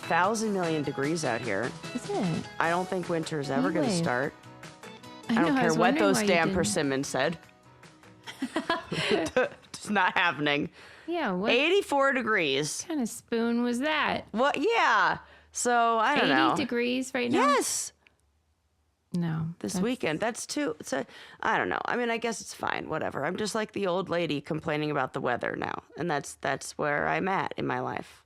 1,000 million degrees out here. Is it? I don't think winter's ever going to Really? start. I know, don't I care was what wondering those why you damn didn't. persimmons said. It's not happening. Yeah, what 84 degrees. kind of spoon was that? What? Yeah. So, I don't 80 know. degrees right now? Yes. No. This weekend. That's too. I don't know. I mean, I guess it's fine. Whatever. I'm just like the old lady complaining about the weather now. And that's where I'm at in my life.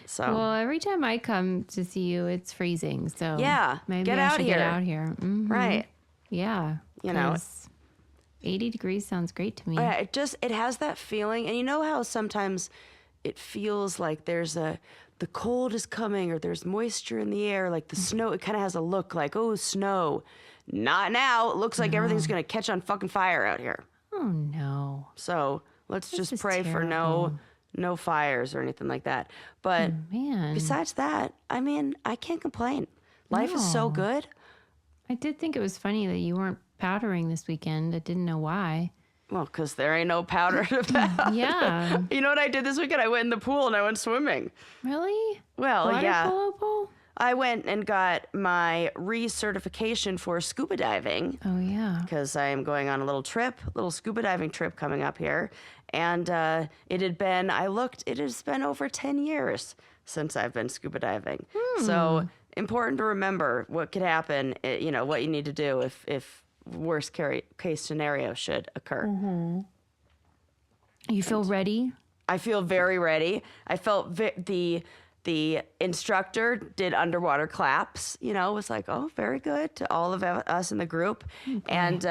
So. Well, every time I come to see you, it's freezing. So Yeah, maybe get I out should here. get out here. Mhm. Right. Yeah. You know. 'cause 80 degrees sounds great to me. Yeah, it has that feeling. And you know how sometimes it feels like the cold is coming or there's moisture in the air, like the snow, it kind of has a look like, oh, snow. Not now. It looks like everything's going to catch on fucking fire out here. Oh, no. So let's This just is pray for terrible. no fires or anything like that. But Man. besides that, I mean, I can't complain. Life is so No. good. I did think it was funny that you weren't powdering this weekend. I didn't know why. Well, because there ain't no powder to powder. Yeah. You know what I did this weekend? I went in the pool and I went swimming. Really? Well, Water yeah. polo pool? I went and got my recertification for scuba diving Oh, yeah. because I am going on a little scuba diving trip coming up here. And it has been over 10 years since I've been scuba diving. So important to remember what could happen, what you need to do if worst case scenario should occur. You feel ready? I feel very ready. I felt the instructor did underwater claps, was like, oh, very good to all of us in the group. And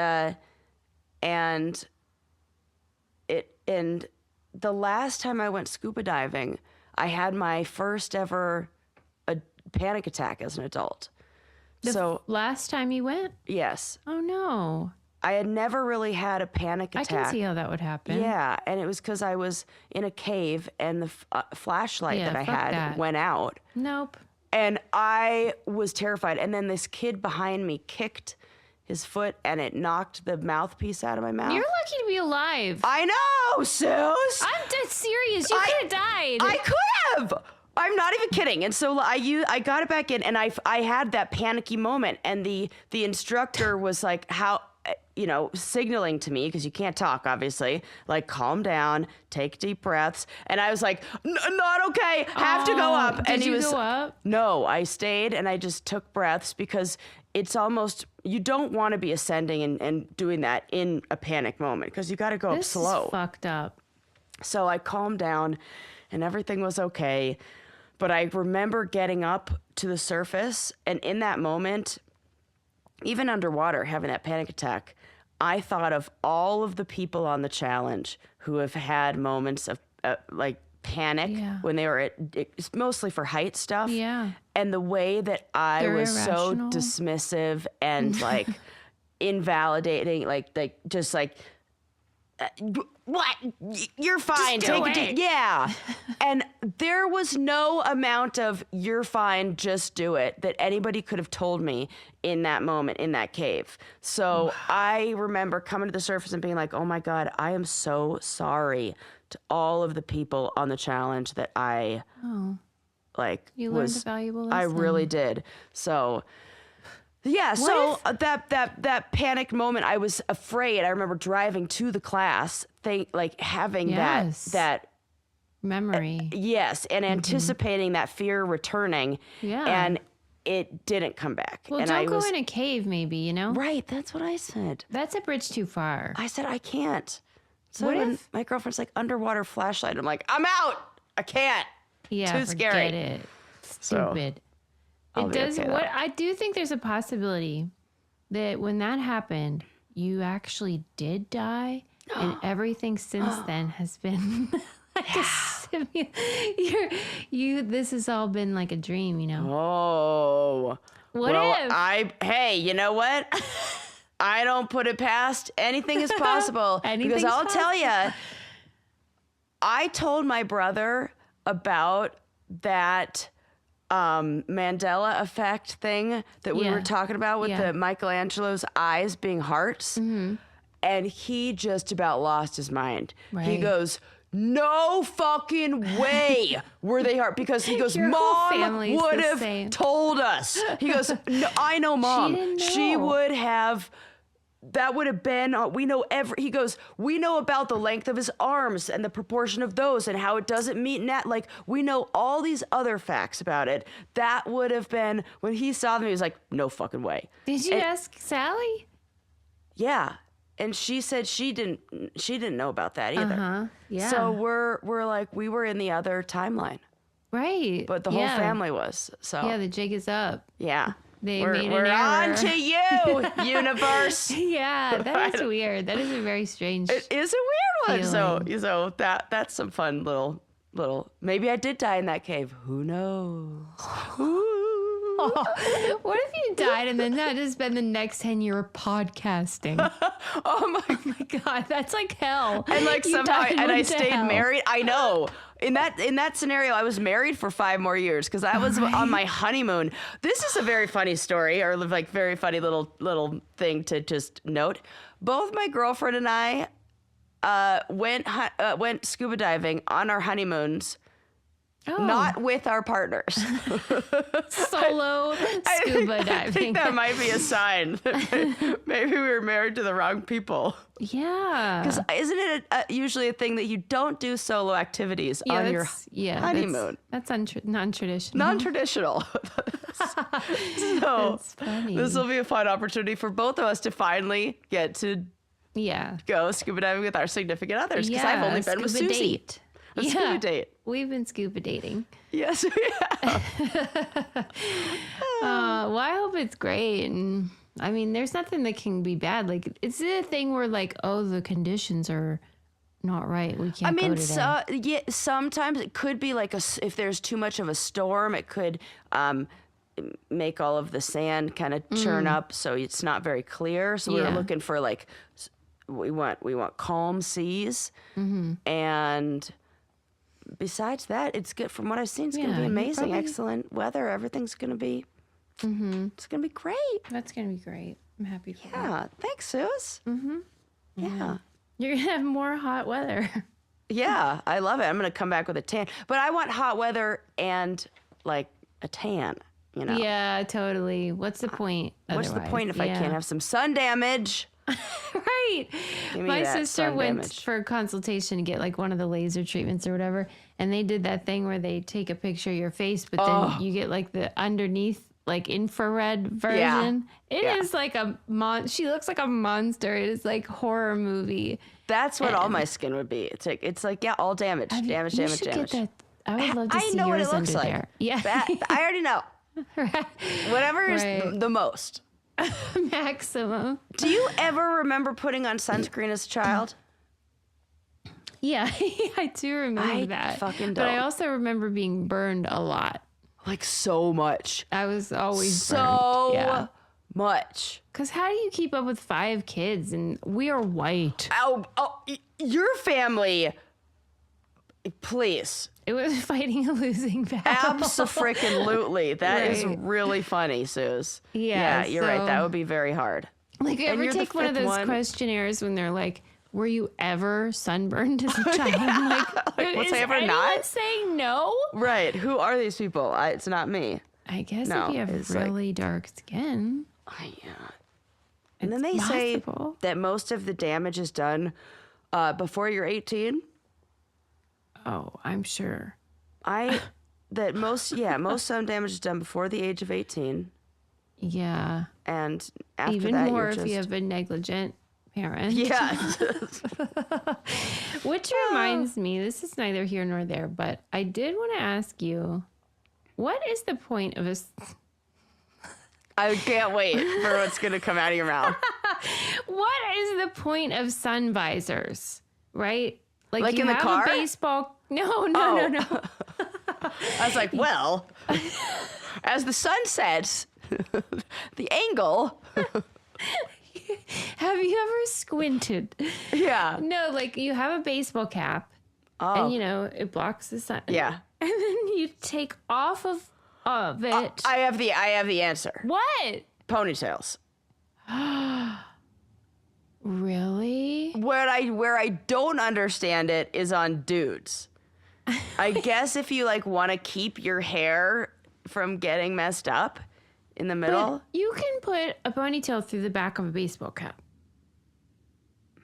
the last time I went scuba diving, I had my first ever panic attack as an adult. Last time you went? Yes, Oh, no. I had never really had a panic I attack. can see how that would happen. Yeah, and it was because I was in a cave and the flashlight Yeah, that I fuck had that. went out. Nope. And I was terrified. And then this kid behind me kicked his foot and it knocked the mouthpiece out of my mouth. You're lucky to be alive. I know, Suze. I'm dead serious. You could have died. I could have. I'm not even kidding. And so I got it back in and I had that panicky moment. And the instructor was like, signaling to me, because you can't talk, obviously, like, calm down, take deep breaths. And I was like, not okay, have to go up. Did And he you was, go up? No, I stayed and I just took breaths because it's almost, you don't want to be ascending and doing that in a panic moment because you got to go This up slow. is fucked up. So I calmed down and everything was okay. But I remember getting up to the surface, and in that moment, even underwater, having that panic attack, I thought of all of the people on the challenge who have had moments of panic Yeah. when they were it's mostly for height stuff. Yeah. And the way that I They're was irrational. so dismissive and like invalidating, just like, what? You're fine. Just do Take it. Yeah. And there was no amount of "you're fine, just do it" that anybody could have told me in that moment in that cave. So I remember coming to the surface and being like, oh my God, I am so sorry to all of the people on the challenge that I You learned a valuable lesson. I really did. So yeah, that panic moment, I was afraid. I remember driving to the class, having Yes. that Memory. yes, and anticipating that fear returning. Yeah. And it didn't come back. Well, and don't I go was, in a cave, maybe, Right, that's what I said. That's a bridge too far. I said I can't. So What when if- my girlfriend's like, underwater flashlight, I'm like, I'm out. I can't. Yeah, Too scary. forget it. So, Stupid. I'll It be does. okay, What though. I do think there's a possibility that when that happened, you actually did die, and everything since then has been like a This has all been like a dream, you know. Oh. What well, if? Hey, you know what? I don't put it past. Anything is possible. Because Anything's I'll tell you, I told my brother about that Mandela effect thing that we Yeah. were talking about with Yeah. the Michelangelo's eyes being hearts. And he just about lost his mind. He Right. goes, no fucking way were they hard. Because he goes, Your whole Mom family's would the have same." told us. He goes, no, I know Mom. didn't She know. would have. That would have been, we know he goes, we know about the length of his arms and the proportion of those and how it doesn't meet net. Like, we know all these other facts about it. That would have been, when he saw them, he was like, no fucking way. Did you ask Sally? Yeah. And she said she didn't know about that either. Uh-huh. Yeah. So we're like, we were in the other timeline, Right. but the whole family was. So Yeah, the jig is up. yeah. They we're, made an we're on error. to you, universe. Yeah, that is weird. That is a very strange. It is a weird one. Feeling. So that's some fun little. Maybe I did die in that cave. Who knows? Ooh. What if you died and then that has been the next 10 years podcasting? Oh my God, that's like hell. And like You somehow, died and and I went to stayed hell. married. I know. In that scenario, I was married for 5 more years because I was on my honeymoon. This is a very funny story, or like very funny little thing to just note. Both my girlfriend and I went scuba diving on our honeymoons. Oh, Not with our partners. solo scuba diving. I think that might be a sign that maybe we were married to the wrong people. Yeah. Because isn't it usually a thing that you don't do solo activities on your honeymoon? That's non-traditional. Non-traditional. So That's funny. this will be a fun opportunity for both of us to finally get to Yeah. go scuba diving with our significant others. Because I've only been with scuba Susie. date. A scuba date. We've been scuba dating. Yes, we have. Well, I hope it's great. And I mean, there's nothing that can be bad. Like, it's a thing where, like, oh, the conditions are not right. We can't go today. Sometimes it could be like if there's too much of a storm, it could make all of the sand kind of churn up, so it's not very clear. So we were looking for like we want calm seas, and besides that, it's good. From what I've seen, it's going to be amazing, excellent weather. Everything's going to be it's going to be great. That's going to be great. I'm happy for that. Yeah, thanks, Sus. Yeah. You're going to have more hot weather. Yeah, I love it. I'm going to come back with a tan. But I want hot weather and, like, a tan, you know? Yeah, totally. What's the point? What's the otherwise? point if I can't have some sun damage? Right. Give me My that sister sun went damage. for a consultation to get, like, one of the laser treatments or whatever. And they did that thing where they take a picture of your face, but then you get, like, the underneath, like, infrared version. It is like she looks like a monster. It is like horror movie. That's what all my skin would be. It's like yeah, all damage. Damage. You should get that. I would love to see know what yours it looks under like. there. Yeah. I already know. Whatever is Right. the most. Maximum. Do you ever remember putting on sunscreen as a child? Yeah, I do remember I that. fucking But I don't. also remember being burned a lot. Like so much. I was always burned. So Yeah. much. Because how do you keep up with 5 kids? And we are white. Your family, please. It was fighting a losing battle. Abso-freaking-lutely. That is Right. really funny, Suze. Yeah, you're right. so- That would be very hard. Like, you ever you're the take one of fifth those one. questionnaires when they're like, were you ever sunburned as a child? I'm like, was is I ever anyone not? saying no? Right. Who are these people? It's not me. I guess No, if you have it's like- really dark skin. Yeah. And then they It's say possible. that most of the damage is done before you're 18. Oh, I'm sure. That most sun damage is done before the age of 18. Yeah. And after Even that, more you're if just... you have a negligent parent. Yeah. Which reminds me, this is neither here nor there, but I did want to ask you, what is the point of I can't wait for what's going to come out of your mouth. what is the point of sun visors, right? Like you in the have car? a baseball. No. I was like, well, as the sun sets, the angle. Have you ever squinted? Yeah. No, like you have a baseball cap, and it blocks the sun. Yeah. And then you take off of it. I have the answer. What? Ponytails. Really? Where I don't understand it is on dudes. I guess if you like want to keep your hair from getting messed up in the middle. But you can put a ponytail through the back of a baseball cap.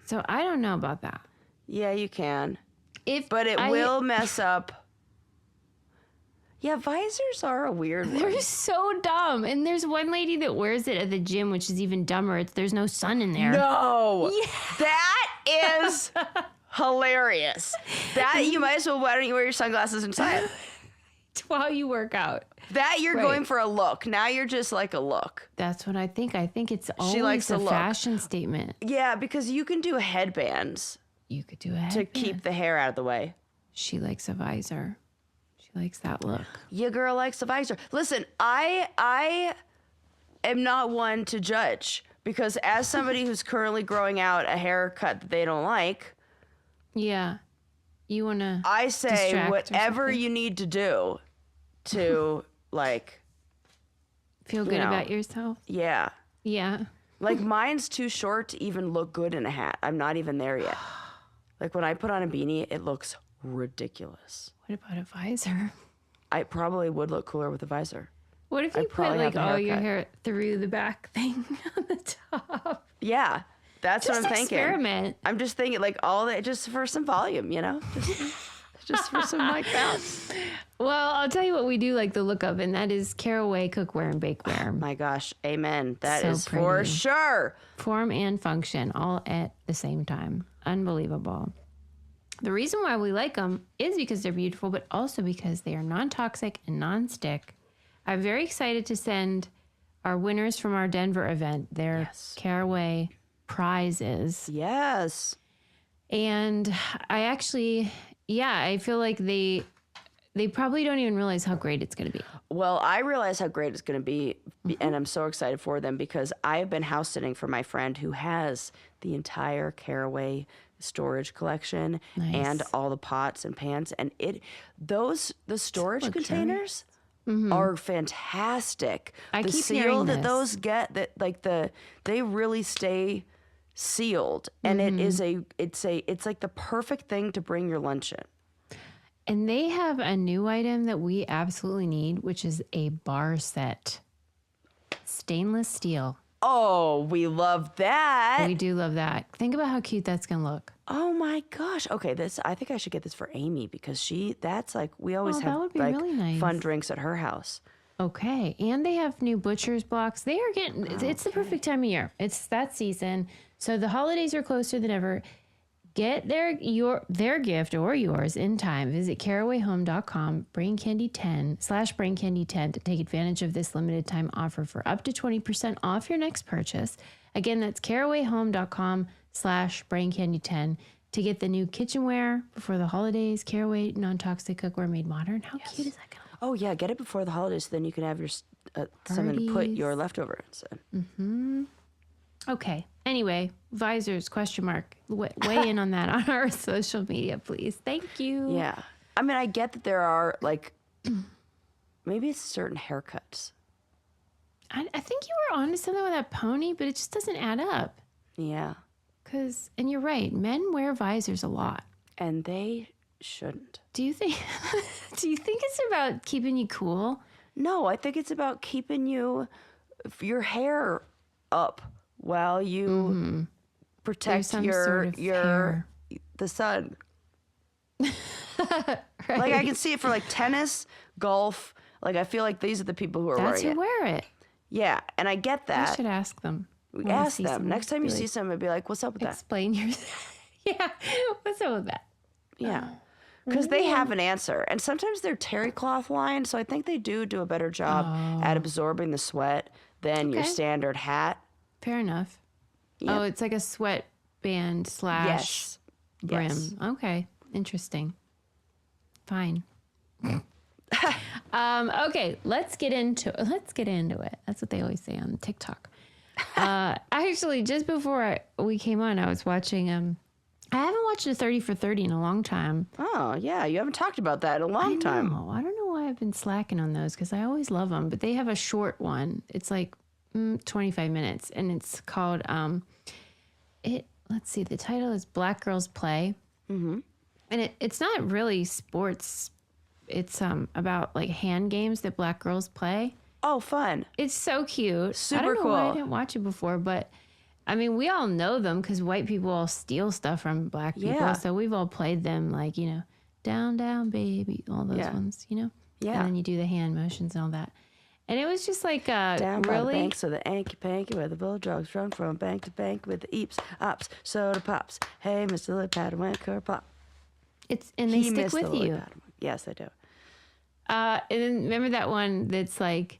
So I don't know about that. Yeah, you can. But it will mess up. Yeah, visors are a weird one. They're so dumb. And there's one lady that wears it at the gym, which is even dumber. There's no sun in there. No. Yeah. That is hilarious. That you might as well, why don't you wear your sunglasses inside? While you work out. That you're going for a look. Now you're just like a look. That's what I think. I think it's always likes a a look. fashion statement. Yeah, because you can do headbands. You could do a headband. To keep the hair out of the way. She likes a visor. She likes that look. Your girl likes a visor. Listen, I am not one to judge because as somebody who's currently growing out a haircut that they don't like, yeah, you want to I say whatever you need to do to like feel good about yourself. Yeah. Yeah. Like mine's too short to even look good in a hat. I'm not even there yet. Like when I put on a beanie, it looks ridiculous. What about a visor? I probably would look cooler with a visor. What if you put like all your hair through the back thing on the top? Yeah, that's what I'm thinking. Experiment. I'm just thinking like all that just for some volume, you know, just for some like that. Well, I'll tell you what we do like the look of, and that is caraway cookware and bakeware. Oh my gosh, amen. That So is pretty. for sure. Form and function all at the same time. Unbelievable. The reason why we like them is because they're beautiful, but also because they are non-toxic and non-stick. I'm very excited to send our winners from our Denver event their caraway prizes. Yes. And I actually, I feel like they probably don't even realize how great it's going to be. Well, I realize how great it's going to be, and I'm so excited for them because I have been house sitting for my friend who has the entire caraway storage collection and all the pots and pans, and the storage containers are fantastic. I the keep seal hearing that this. those get, that like they really stay sealed, and it's like the perfect thing to bring your lunch in. And they have a new item that we absolutely need, which is a bar set. Stainless steel. Oh, we love that. We do love that. Think about how cute that's going to look. Oh my gosh. Okay, I think I should get this for Amy because that's like, we always that have would be like really nice. fun drinks at her house. Okay. And they have new butcher's blocks. They are getting, it's the perfect time of year. It's that season. So the holidays are closer than ever. Get their gift or yours in time. Visit carawayhome.com, braincandy10/braincandy10 to take advantage of this limited time offer for up to 20% off your next purchase. Again, that's carawayhome.com/braincandy10 to get the new kitchenware before the holidays. Caraway non-toxic cookware made modern. How cute is that going to look? Oh yeah, get it before the holidays so then you can have your someone to put your leftovers in. Okay. Anyway, visors, ? Weigh in on that on our social media, please. Thank you. Yeah. I mean, I get that there are like, maybe it's certain haircuts. I think you were onto something with that pony, but it just doesn't add up. Yeah. And you're right, men wear visors a lot. And they shouldn't. Do you think it's about keeping you cool? No, I think it's about keeping your hair up while you protect the sun. Right. Like I can see it for like tennis, golf. Like I feel like these are the people who are That's wearing who it. wear it. Yeah, and I get that. I should ask them. Ask them. Next time you see someone, be like, what's up with that? Explain your... Yeah, what's up with that? Yeah. Because they have an answer. And sometimes they're terry cloth lined, so I think they do a better job at absorbing the sweat than your standard hat. Fair enough. Yep. Oh, it's like a sweatband / brim. Yes. Okay, interesting. Fine. Okay, let's get into it. That's what they always say on TikTok. Actually, just before we came on, I was watching. I haven't watched a 30 for 30 in a long time. Oh yeah, you haven't talked about that in a long time. I don't know why I've been slacking on those because I always love them. But they have a short one. It's like 25 minutes, and it's called let's see, the title is Black Girls Play. Mm-hmm. And it's not really sports. It's about like hand games that black girls play. Oh, fun. It's so cute. Super I don't know cool. why I didn't watch it before, but I mean, we all know them because white people all steal stuff from black people. Yeah. So we've all played them, like, you know, down, down, baby, all those ones, you know? Yeah. And then you do the hand motions and all that. And it was just like Down by the really. banks of the Anky-Panky where the bulldogs run from bank to bank with the eeps, ops, soda pops. Hey, Mr. Lily Pad went pop. And they stick with you. Pad. Yes, I do. And then remember that one that's like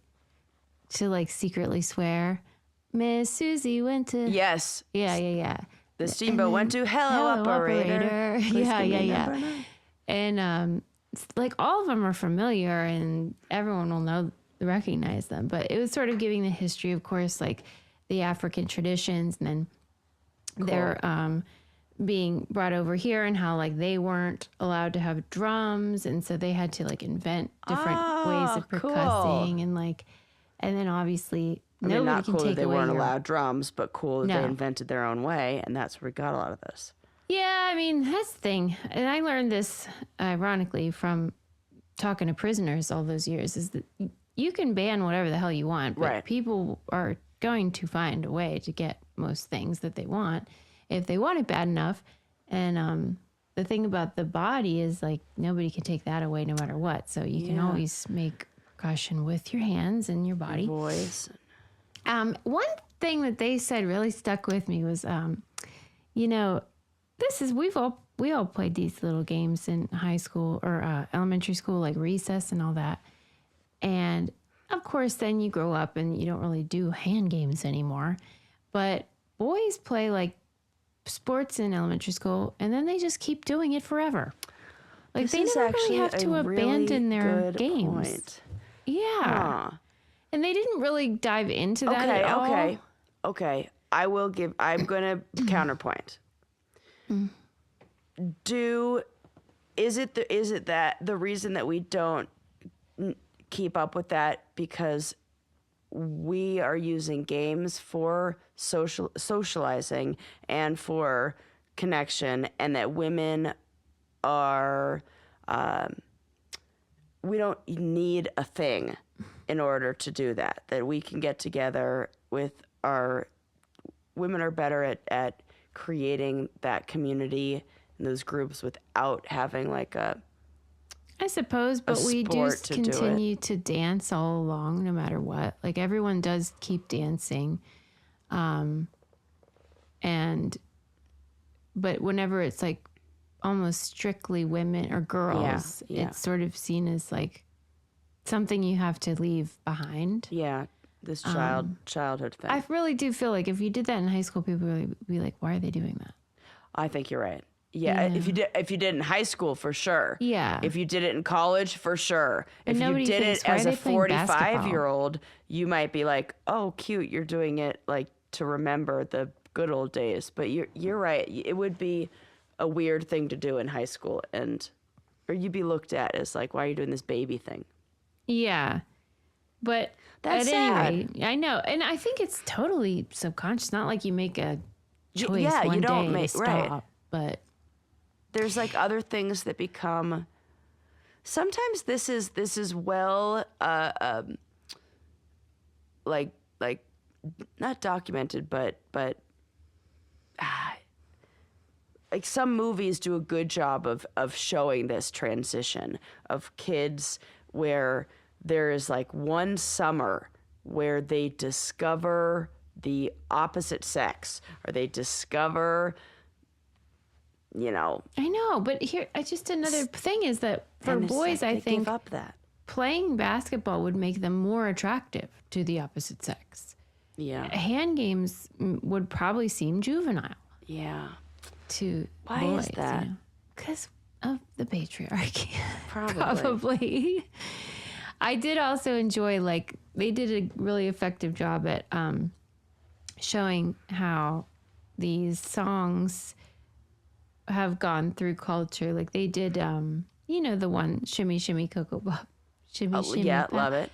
to like secretly swear, Miss Susie went to. Yes. Yeah. The steamboat went to hello operator. Please Yeah. give me number 9. And like all of them are familiar and everyone will recognize them. But it was sort of giving the history, of course, like the African traditions, and then they're being brought over here, and how like they weren't allowed to have drums, and so they had to like invent different ways of percussing, and like, and then obviously nobody not can cool take that they away weren't your... allowed drums, but cool that No. they invented their own way, and that's where we got a lot of this. Yeah, I mean, that's the thing. And I learned this, ironically, from talking to prisoners all those years, is that you can ban whatever the hell you want, but Right. people are going to find a way to get most things that they want if they want it bad enough. And the thing about the body is, like, nobody can take that away no matter what. So you can always make percussion with your hands and your body. Voice. One thing that they said really stuck with me was, you know, we all played these little games in high school or elementary school, like recess and all that. And of course, then you grow up and you don't really do hand games anymore. But boys play like sports in elementary school, and then they just keep doing it forever. Like This they is never really actually have to a abandon really their good games. point. Yeah. Huh. And they didn't really dive into that at all. Okay. I'm going to counterpoint. Is it that the reason that we don't keep up with that because we are using games for socializing and for connection, and that women are we don't need a thing in order to do that we can get together with our women are better at creating that community and those groups without having like I suppose, but we do sport to do it. continue to dance all along, no matter what. Like everyone does keep dancing, but whenever it's like almost strictly women or girls, it's sort of seen as like something you have to leave behind. Yeah, this childhood thing. I really do feel like if you did that in high school, people would be like, "Why are they doing that?" I think you're right. Yeah, if you did it in high school, for sure. Yeah. If you did it in college, for sure. And if you nobody did thinks, it "Why as are a they playing basketball?" 45-year-old, you might be like, "Oh, cute, you're doing it like to remember the good old days." But you're right. It would be a weird thing to do in high school, or you'd be looked at as like, "Why are you doing this baby thing?" Yeah. But That's at sad. any rate, I know. And I think it's totally subconscious. Not like you make a choice yeah, one you don't day make to stop. right. But There's like other things that become. Sometimes this is well, like not documented, but like some movies do a good job of showing this transition of kids where there is like one summer where they discover the opposite sex, or they discover, I know. But here, just another thing is that for and it's boys, like I they think give up that. playing basketball would make them more attractive to the opposite sex. Yeah. Hand games would probably seem juvenile Yeah. to Why boys. is that? Because of the patriarchy. Probably. Probably. I did also enjoy, like, they did a really effective job at showing how these songs have gone through culture. Like they did, the one Shimmy Shimmy Cocoa Pop. Shimmy Shimmy Yeah, Pop. love it.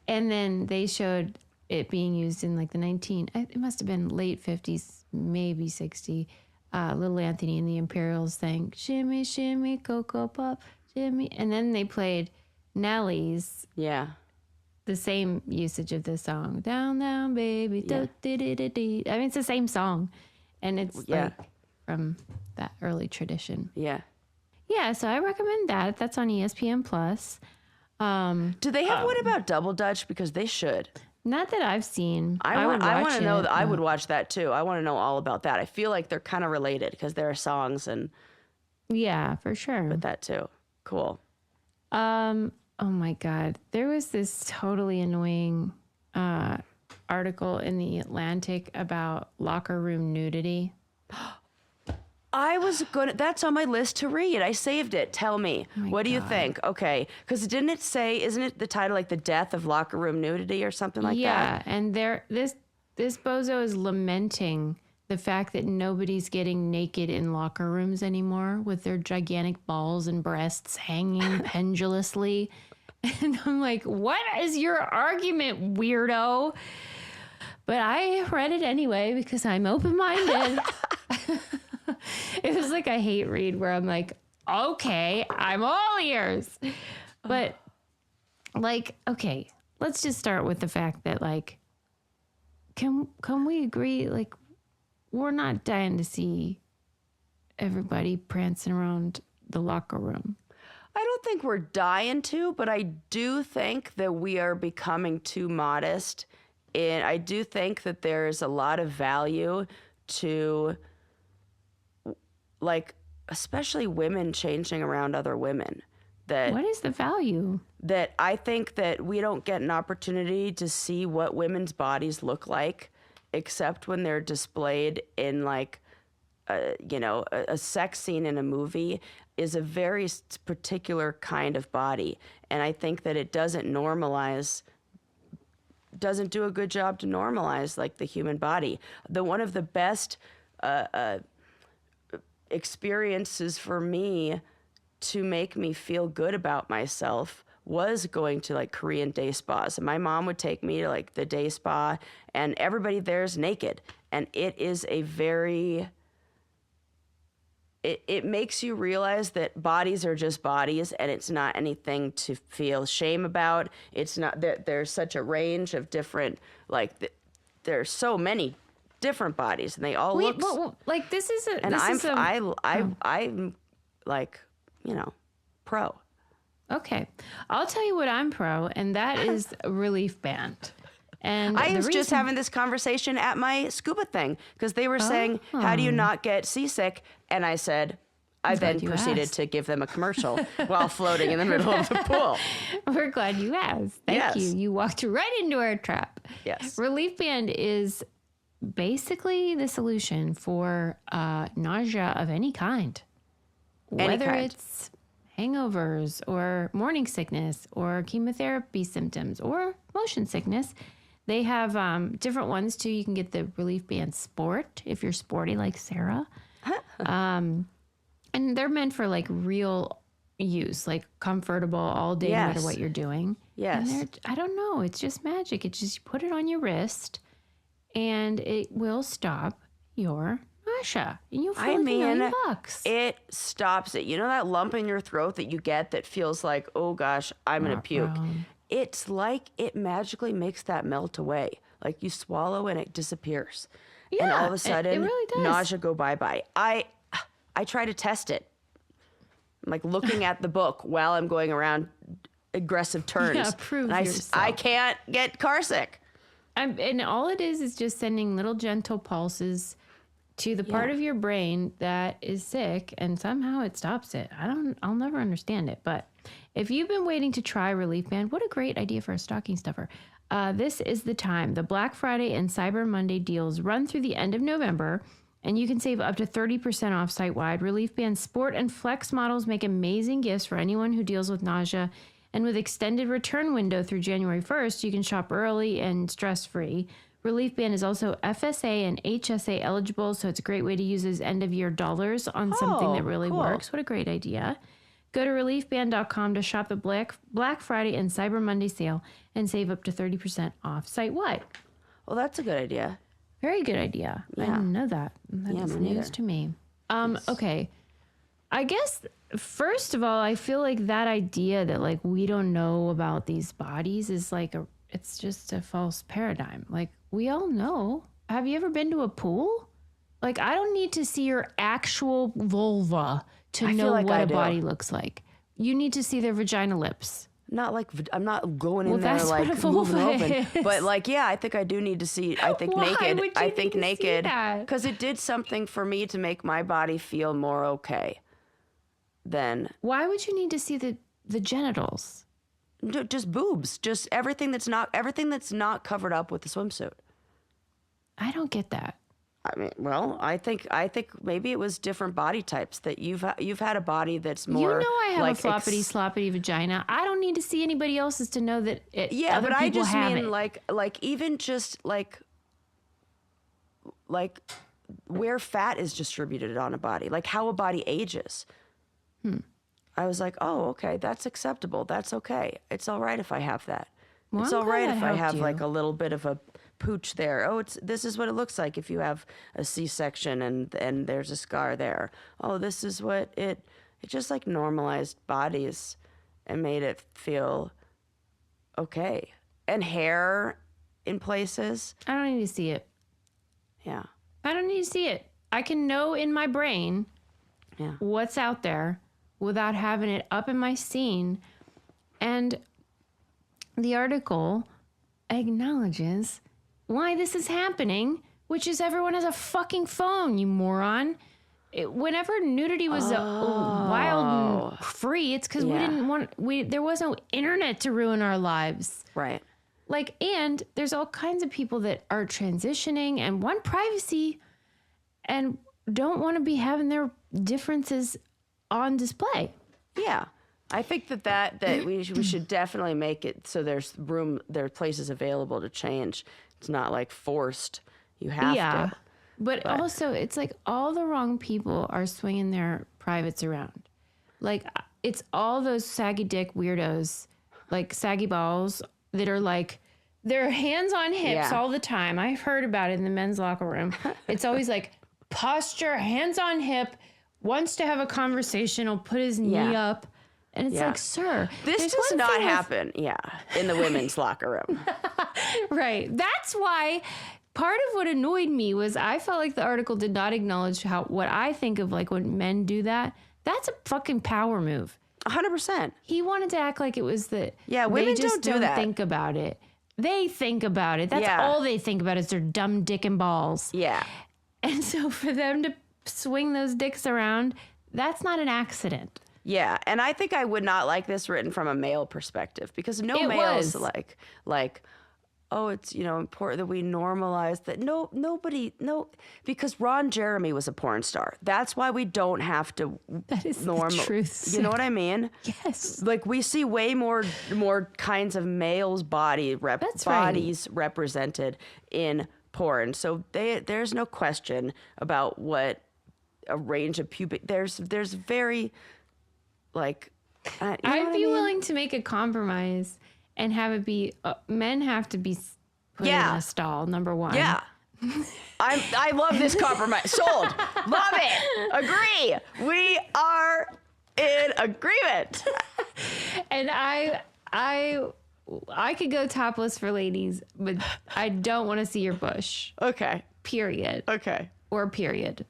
And then they showed it being used in like it must have been late 50s, maybe 60. Little Anthony and the Imperials sang "Shimmy, Shimmy, Cocoa Pop, Shimmy," and then they played Nelly's. Yeah. The same usage of this song. Down, down, baby. Yeah. I mean, it's the same song, and it's like from that early tradition. Yeah. Yeah, so I recommend that. That's on ESPN Plus. Do they have one about Double Dutch? Because they should. Not that I've seen. I want to know that. I would watch that too. I want to know all about that. I feel like they're kind of related because there are songs and. Yeah, for sure. With that too. Cool. Oh my God. There was this totally annoying article in The Atlantic about locker room nudity. That's on my list to read. I saved it. Tell me. What do you think? Okay. Because isn't it the title like The Death of Locker Room Nudity or something like that? Yeah. And this bozo is lamenting the fact that nobody's getting naked in locker rooms anymore with their gigantic balls and breasts hanging pendulously. And I'm like, what is your argument, weirdo? But I read it anyway because I'm open-minded. It was like a hate read where I'm like, okay, I'm all ears. But like, okay, let's just start with the fact that like, can we agree? Like, we're not dying to see everybody prancing around the locker room. I don't think we're dying to, but I do think that we are becoming too modest. And I do think that there's a lot of value to, like, especially women changing around other women. What is the value? That I think that we don't get an opportunity to see what women's bodies look like, except when they're displayed in like, a sex scene in a movie is a very particular kind of body. And I think that it doesn't do a good job to normalize like the human body. One of the best experiences for me to make me feel good about myself was going to like Korean day spas. And my mom would take me to like the day spa and everybody there is naked. And it is it makes you realize that bodies are just bodies and it's not anything to feel shame about. It's not that there's such a range of different, like there's so many different bodies and they all look. Well, like this is a. And I'm like, pro. Okay. I'll tell you what I'm pro, and that is a relief band. And I was just having this conversation at my scuba thing because they were saying, how do you not get seasick? And I said, I then proceeded to give them a commercial while floating in the middle of the pool. We're glad you asked. Thank you. You walked right into our trap. Yes. Relief band is basically the solution for nausea of any kind. Whether it's hangovers or morning sickness or chemotherapy symptoms or motion sickness. They have different ones too. You can get the Relief Band Sport if you're sporty like Sarah. And they're meant for like real use, like comfortable all day, no matter what you're doing. Yes. And I don't know. It's just magic. It's just you put it on your wrist and it will stop your nausea. And you'll feel like $1,000,000. It stops it. You know that lump in your throat that you get that feels like, oh gosh, I'm going to puke. It's like it magically makes that melt away. Like you swallow and it disappears. Yeah, and all of a sudden, it really does. Nausea go bye-bye. I try to test it. I'm like looking at the book while I'm going around aggressive turns. Yeah, prove yourself. I can't get carsick. And all it is just sending little gentle pulses to the part of your brain that is sick, and somehow it stops it. I'll never understand it. But if you've been waiting to try Relief Band, what a great idea for a stocking stuffer. This is the time. The Black Friday and Cyber Monday deals run through the end of November, and you can save up to 30% off site-wide. Relief Band Sport and Flex models make amazing gifts for anyone who deals with nausea. And with extended return window through January 1st, you can shop early and stress-free. Relief Band is also FSA and HSA eligible, so it's a great way to use as end-of-year dollars on something that really works. What a great idea. Go to reliefband.com to shop the Black Friday and Cyber Monday sale and save up to 30% off site-wide. Well, that's a good idea. Very good idea. I didn't know that. That's news to me. Okay. I guess, first of all, I feel like that idea that like we don't know about these bodies is like it's just a false paradigm. Like we all know. Have you ever been to a pool? Like I don't need to see your actual vulva to know what a body looks like. You need to see their vagina lips. Not like I'm not going in there like moving open, but like I think I do need to see. I think naked. I think naked because it did something for me to make my body feel more okay. Then why would you need to see the genitals? Just boobs, just everything that's not covered up with the swimsuit. I don't get that. I mean, well, I think maybe it was different body types that you've had a body that's more. I have like a floppity vagina. I don't need to see anybody else's to know that it. Yeah, other but I just mean it. like even just like where fat is distributed on a body, like how a body ages. I was like, oh, okay, that's acceptable. That's okay. It's all right if I have that. Well, it's all right if I have like a little bit of a pooch there. Oh, this is what it looks like if you have a C-section and there's a scar there. Oh, this is what it just like normalized bodies and made it feel okay. And hair in places. I don't need to see it. Yeah. I don't need to see it. I can know in my brain what's out there without having it up in my scene. And the article acknowledges why this is happening, which is everyone has a fucking phone, you moron. Whenever nudity was wild and free, it's because there was no internet to ruin our lives. Right. Like, and there's all kinds of people that are transitioning and want privacy and don't want to be having their differences on display. Yeah. I think that we should definitely make it so there are places available to change. It's not like forced. You have to. But also, it's like all the wrong people are swinging their privates around. Like, it's all those saggy dick weirdos, like saggy balls, that are like, their hands on hips all the time. I've heard about it in the men's locker room. It's always like, posture, hands on hip, wants to have a conversation, will put his knee up. And it's like, sir, this does not happen. In the women's locker room. Right. That's why part of what annoyed me was I felt like the article did not acknowledge what I think of like when men do that. That's a fucking power move. 100%. He wanted to act like it was that. Yeah, women they just don't do that. Think about it. They think about it. That's all they think about is their dumb dick and balls. Yeah. And so for them to swing those dicks around, that's not an accident. Yeah, and I think I would not like this written from a male perspective because males like, oh, it's important that we normalize that. No, because Ron Jeremy was a porn star. That's why we don't have to. That is the truth. You know what I mean? Yes. Like we see way more kinds of males' bodies represented in porn. So there's no question about what a range of pubic. There's very. Like, I'd be willing to make a compromise and have it be men have to be put in a stall. Number one. Yeah. I love this compromise. Sold. Love it. Agree. We are in agreement. And I could go topless for ladies, but I don't want to see your bush. Okay. Period. Okay. Or period.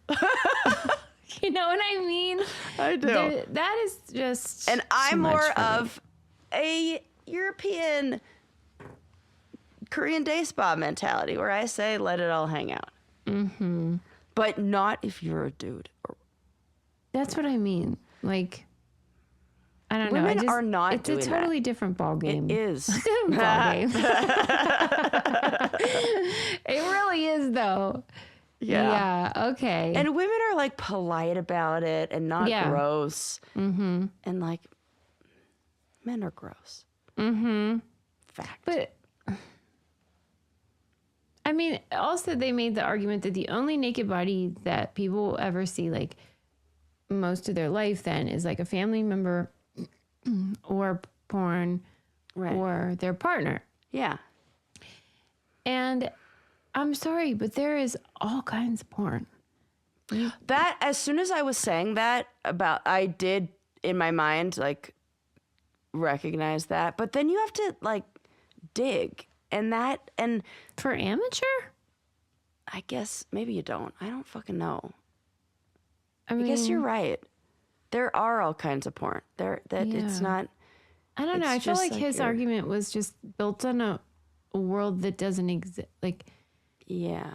You know what I mean? I do. That is just. And I'm more of a European Korean day spa mentality where I say let it all hang out. Mm-hmm. But not if you're a dude. That's what I mean. Like, I don't know. Women are not doing that. It's a totally different ball game. It is. Ball game. It really is, though. Yeah. Okay. And women are like polite about it and not gross. Mm-hmm. And like, men are gross. Mm-hmm. Fact. But I mean, also they made the argument that the only naked body that people will ever see, like most of their life, then is like a family member or porn or their partner. Yeah. And I'm sorry, but there is all kinds of porn. That, as soon as I was saying that I did in my mind, like, recognize that. But then you have to, like, dig. And For amateur? I guess maybe you don't. I don't fucking know. I mean, I guess you're right. There are all kinds of porn. It's not. I don't know. I feel like his your- argument was just built on a world that doesn't exist. Like, Yeah.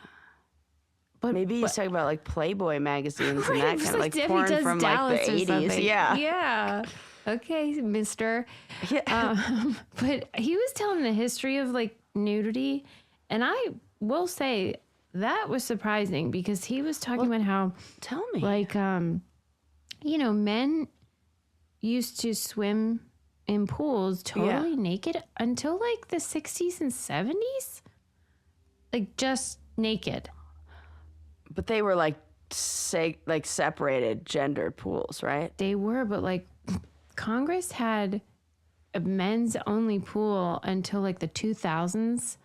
but Maybe he's talking about like Playboy magazines and that kind of like if he porn does from Dallas like the or 80s. something. Yeah. Yeah. Okay, mister. Yeah. But he was telling the history of like nudity. And I will say that was surprising because he was talking about how, Tell me. like, men used to swim in pools totally naked until like the 60s and 70s. Like just naked. But they were like separated gendered pools, right? They were, but like Congress had a men's only pool until like the 2000s.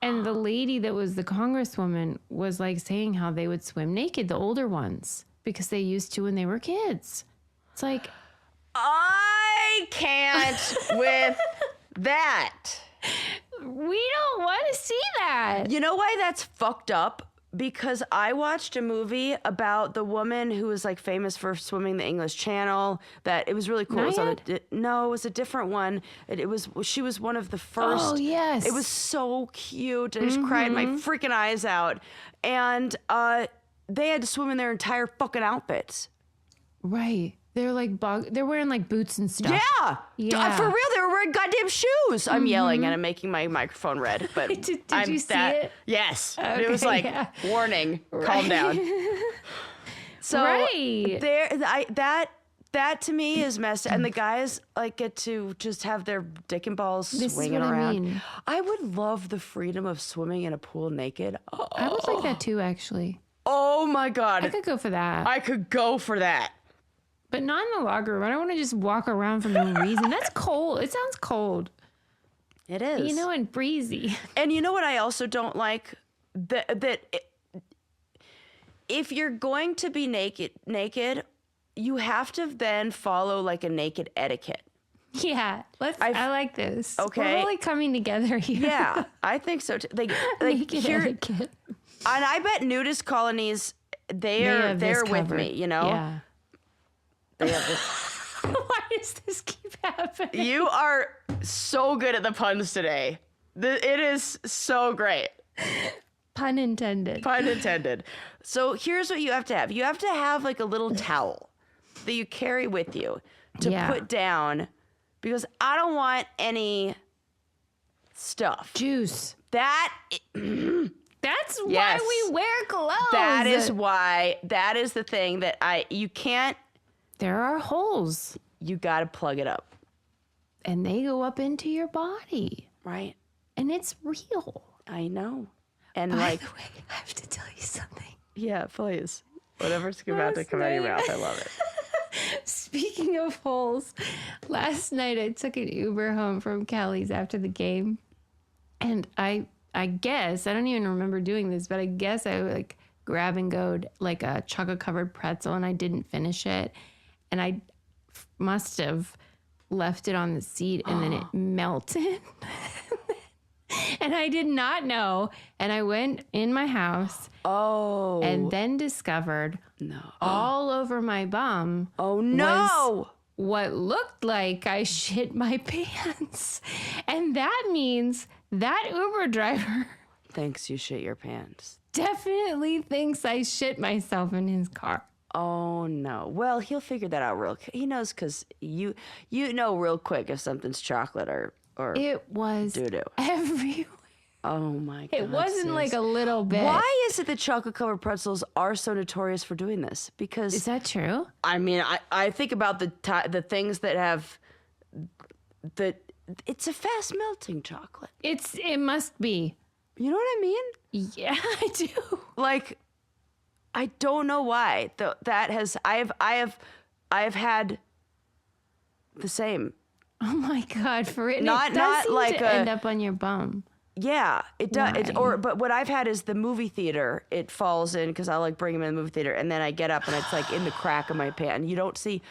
And the lady that was the congresswoman was like saying how they would swim naked, the older ones, because they used to when they were kids. It's like, I can't with that. we don't want to see that. You know why that's fucked up? Because I watched a movie about the woman who was like famous for swimming the English Channel. That it was really cool. No, it was a different one. She was one of the first. Oh, yes. It was so cute. I just cried my freaking eyes out. And they had to swim in their entire fucking outfits. Right. They're like they're wearing like boots and stuff. Yeah. For real, they were wearing goddamn shoes. I'm yelling and I'm making my microphone red. But Did you see it? Yes. Okay, it was like, warning, calm down. So that to me is messed. And the guys like get to just have their dick and balls swinging around. I would love the freedom of swimming in a pool naked. I would like that too, actually. Oh my God. I could go for that. I could go for that. But not in the locker room. I don't want to just walk around for no reason. That's cold. It sounds cold. It is. And breezy. And you know what I also don't like? If you're going to be naked, you have to then follow like a naked etiquette. Yeah. I like this. Okay. We're really coming together here. Yeah, I think so too. Like Naked here, etiquette. and I bet nudist colonies, they're with me, you know? Yeah. They have this. Why does this keep happening? You are so good at the puns today. It is so great. Pun intended. Pun intended. So here's what you have to have. You have to have like a little towel that you carry with you to put down because I don't want any stuff. Juice. That's why we wear clothes. That is the thing that you can't. There are holes. You got to plug it up. And they go up into your body. Right. And it's real. I know. And By like. the way, I have to tell you something. Yeah, please. Whatever's about to come out of your mouth, I love it. Speaking of holes, last night I took an Uber home from Kelly's after the game. And I guess, I don't even remember doing this, but I guess I like grab and go like a chocolate covered pretzel and I didn't finish it. And I must have left it on the seat and then it melted. And I did not know. And I went in my house. Oh. And then discovered all over my bum. Oh, no. What looked like I shit my pants. And that means that Uber driver thinks you shit your pants. Definitely thinks I shit myself in his car. Oh, no. Well, he'll figure that out real quick. He knows because you know real quick if something's chocolate or it was doo-doo. everywhere. Oh, my God. It wasn't like a little bit. Why is it that chocolate-covered pretzels are so notorious for doing this? Because... Is that true? I mean, I think about the things that have... It's a fast-melting chocolate. It must be. You know what I mean? Yeah, I do. Like... I don't know why. I have had the same. Oh my God! For it, Not it does seem like to end up on your bum. Yeah, it does. Why? But what I've had is the movie theater. It falls in because I'll like bring them in the movie theater, and then I get up and it's like in the crack of my pant. And you don't see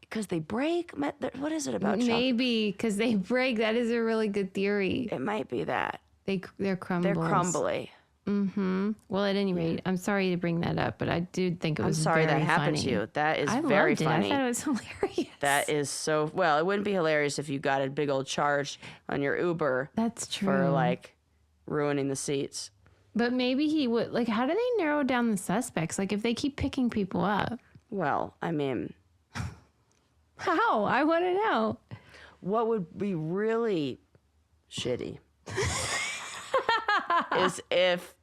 because they break. What is it about chocolate? Maybe because they break. That is a really good theory. It might be that They're crumbles. they're crumbly. Mm-hmm. Well, at any rate, I'm sorry to bring that up, but I do think it was very that happened funny. to you. That is I very loved it. funny. I thought it was hilarious. That is so well. It wouldn't be hilarious if you got a big old charge on your Uber. That's true. For like ruining the seats. But maybe he would like. How do they narrow down the suspects? Like if they keep picking people up. Well, I mean, how? I want to know. What would be really shitty is if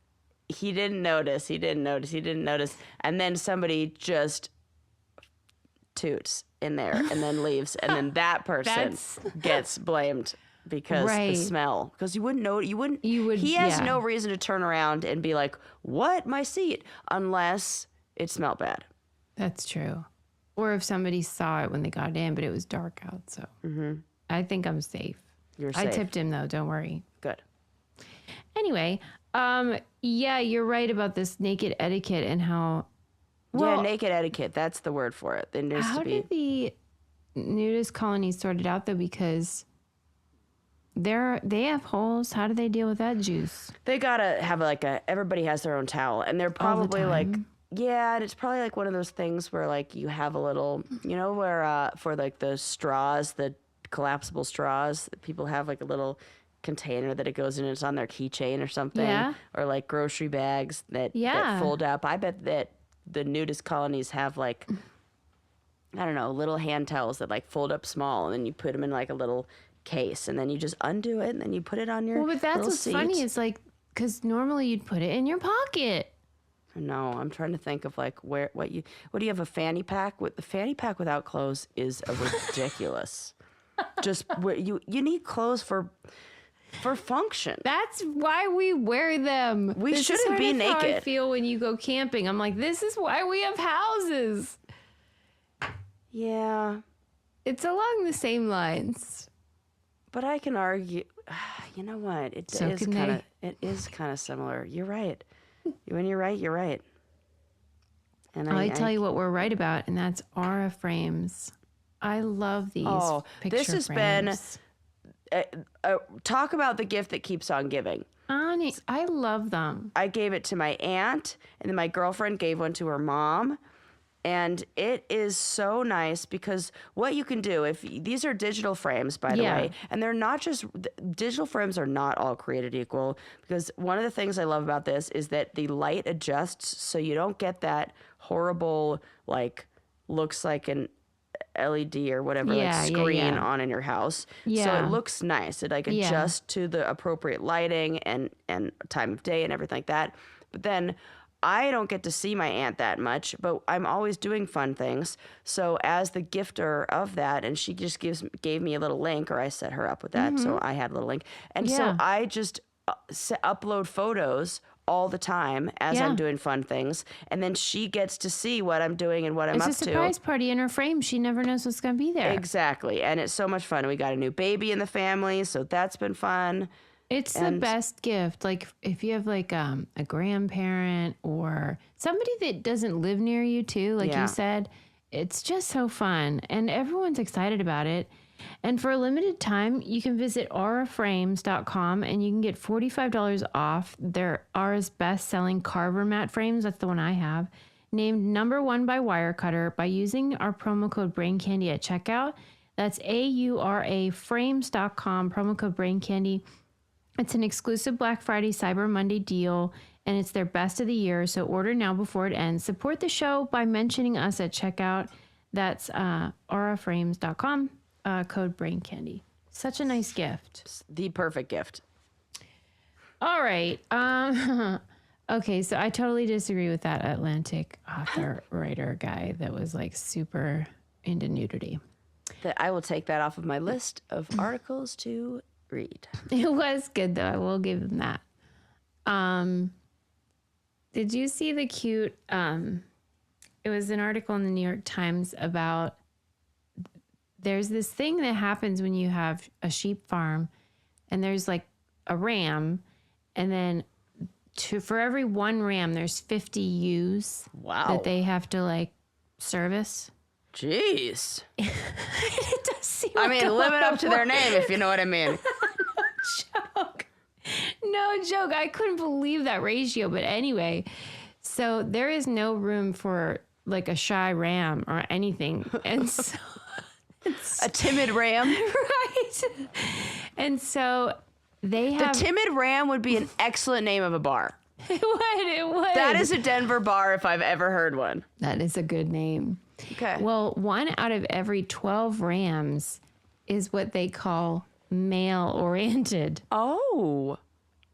he didn't notice, and then somebody just toots in there and then leaves, and then that person gets blamed because the smell. Because you wouldn't know. He has no reason to turn around and be like, "What? My seat?" Unless it smelled bad. That's true. Or if somebody saw it when they got in, but it was dark out. So I think I'm safe. You're safe. I tipped him though. Don't worry. Good. Anyway, yeah, you're right about this naked etiquette and how. Well, naked etiquette. That's the word for it. There needs how to be. did the nudist colonies sort it out though? Because they have holes. How do they deal with that juice? They gotta have everybody has their own towel, and they're probably and it's probably like one of those things where like you have a little, where for like the straws, the collapsible straws, people have like a little container that it goes in and it's on their keychain or something, or like grocery bags that fold up. I bet that the nudist colonies have like, I don't know, little hand towels that like fold up small, and then you put them in like a little case, and then you just undo it, and then you put it on your but that's what's seat. Funny. It's like, because normally you'd put it in your pocket. No, I'm trying to think of like what do you have, a fanny pack? The fanny pack without clothes is a ridiculous. Just you need clothes for function. That's why we wear them. We shouldn't be naked. How I feel when you go camping. I'm like, this is why we have houses. Yeah. It's along the same lines. But I can argue, you know what? It is kind of similar. You're right. When you're right, you're right. And I tell you what we're right about, and that's aura frames. I love these picture frames. This has been talk about the gift that keeps on giving. Honest, I love them. I gave it to my aunt, and then my girlfriend gave one to her mom. And it is so nice because what you can do, if these are digital frames, by the way, and they're not just, digital frames are not all created equal, because one of the things I love about this is that the light adjusts so you don't get that horrible, like, looks like an LED or whatever screen on in your house. So it looks nice. It like adjusts to the appropriate lighting and time of day and everything like that. But then I don't get to see my aunt that much, but I'm always doing fun things. So as the gifter of that, and she just gave me a little link, or I set her up with that, so I had a little link. And so I just upload photos all the time as I'm doing fun things, and then she gets to see what I'm doing and what I'm up to. It's a surprise party in her frame. She never knows what's going to be there. Exactly, and it's so much fun. We got a new baby in the family, so that's been fun. It's the best gift. Like if you have like a grandparent or somebody that doesn't live near you too, like you said, it's just so fun and everyone's excited about it. And for a limited time, you can visit auraframes.com and you can get $45 off their Aura's best-selling carver mat frames. That's the one I have. Named #1 by Wirecutter by using our promo code BrainCandy at checkout. That's auraframes.com, promo code BrainCandy. It's an exclusive Black Friday Cyber Monday deal, and it's their best of the year, so order now before it ends. Support the show by mentioning us at checkout. That's auraframes.com, code BrainCandy. Such a nice gift. The perfect gift. All right. Okay, so I totally disagree with that Atlantic author writer guy that was like super into nudity. I will take that off of my list of articles to read. It was good though. I will give him that. Did you see the cute it was an article in the New York Times about there's this thing that happens when you have a sheep farm and there's like a ram, and then for every one ram, there's 50 ewes that they have to like service. Jeez. It does seem I like mean, a live it lot up of to their work. name, if you know what I mean. No joke. I couldn't believe that ratio. But anyway, so there is no room for like a shy ram or anything. And so A timid ram. right. And so they have The timid ram would be an excellent name of a bar. it would. That is a Denver bar if I've ever heard one. That is a good name. Okay. Well, 1 out of every 12 rams is what they call male-oriented. Oh.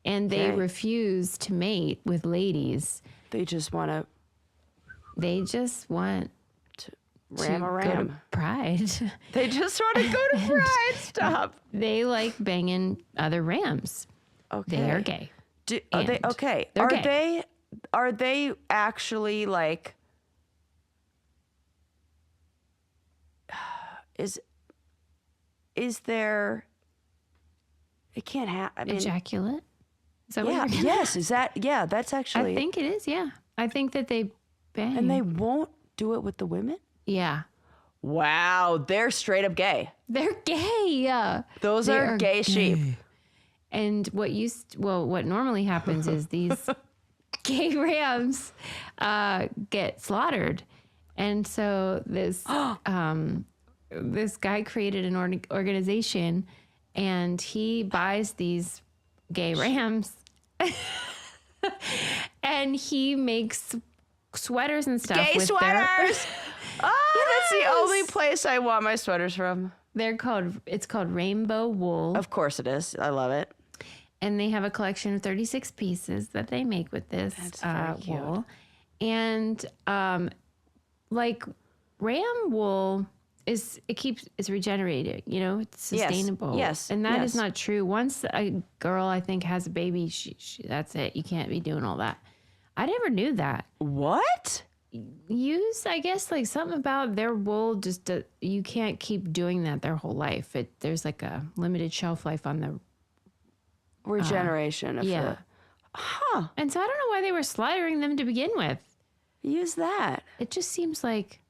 And they Okay. refuse to mate with ladies. They just want to They just want ram to a go ram. to Pride. They just want to go to Pride. Stop. They like banging other rams. Okay. They are gay. Are they And okay? they're Are gay. they actually like? Is there? It can't happen. I mean, Ejaculate? Is that what yeah, you're getting yes. Is that? Yeah, that's at? actually. I think it is, yeah. I think that they bang. And they won't do it with the women. Yeah. Wow, they're straight up gay. They're gay. Yeah. Those They are gay sheep. And what normally happens is these gay rams get slaughtered. And so this this guy created an organization, and he buys these gay rams and he makes sweaters and stuff Gay with sweaters. Oh, that's the Yes. only place I want my sweaters from. It's called rainbow wool. Of course it is. I love it. And they have a collection of 36 pieces that they make with this very cute. wool. And like ram wool it's regenerated, you know, it's sustainable. Yes. And that is Yes. not true. Once a girl, I think, has a baby, she that's it. You can't be doing all that. I never knew that. What? I guess, like something about their wool, just you can't keep doing that their whole life. There's like a limited shelf life on the Regeneration of yeah. Huh. And so I don't know why they were slaughtering them to begin with. Use that. It just seems like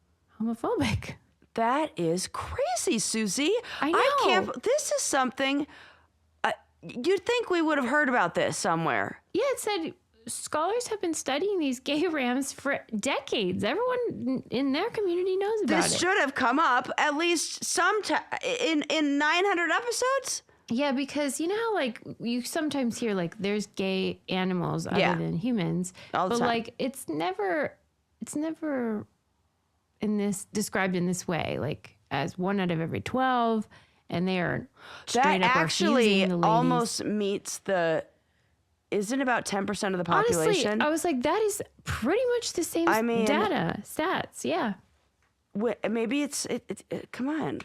homophobic. That is crazy, Susie. I I know. can't. This is something. You'd think we would have heard about this somewhere. Yeah, it said scholars have been studying these gay rams for decades. Everyone in their community knows about This it. should have come up at least in 900 episodes. Yeah, because you know how like you sometimes hear like there's gay animals other Yeah. than humans, All the but time. like it's never described in this way, like as 1 out of every 12, and they are straight That up actually refusing the ladies. almost meets the. Isn't about 10% of the Honestly, population? I was like, that is pretty much the same I mean- stats. Yeah. Maybe it's come on,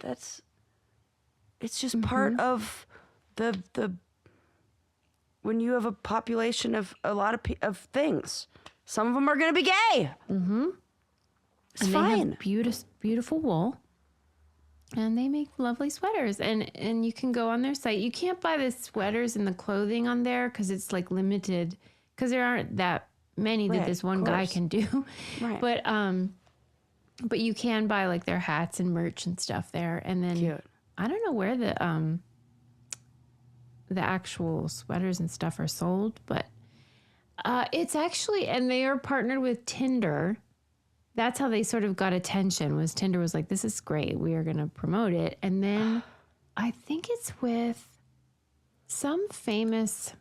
it's just Mm-hmm. part of the when you have a population of a lot of things, some of them are going to be gay. Mm-hmm. It's And fine. they have beautiful wool, and they make lovely sweaters. And you can go on their site. You can't buy the sweaters and the clothing on there because it's like limited, because there aren't that many that Right, this one of guy course. can do. Right. But you can buy like their hats and merch and stuff there. And then Cute. I don't know where the actual sweaters and stuff are sold, but it's actually, and they are partnered with Tinder. That's how they sort of got attention. Was Tinder was like, this is great, we are going to promote it. And then I think it's with some famous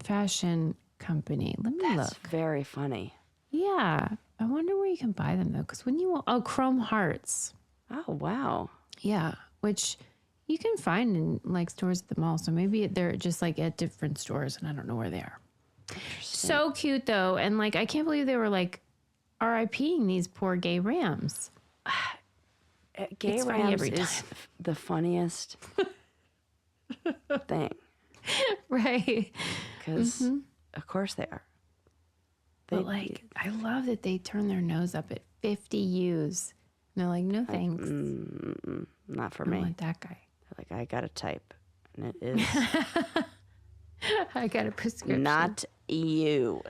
fashion company. Let me That's look. very funny. Yeah, I wonder where you can buy them though, because when you Chrome Hearts. Oh wow. Yeah, which you can find in like stores at the mall. So maybe they're just like at different stores, and I don't know where they are. So cute though, and like I can't believe they were like RIPing these poor gay rams. Gay It's funny rams every is the funniest thing Right. because of course they are. But like I love that they turn their nose up at 50 U's. And they're like, no thanks. Not for I me. want that guy. Like I got a type, and it is I got a prescription. Not you.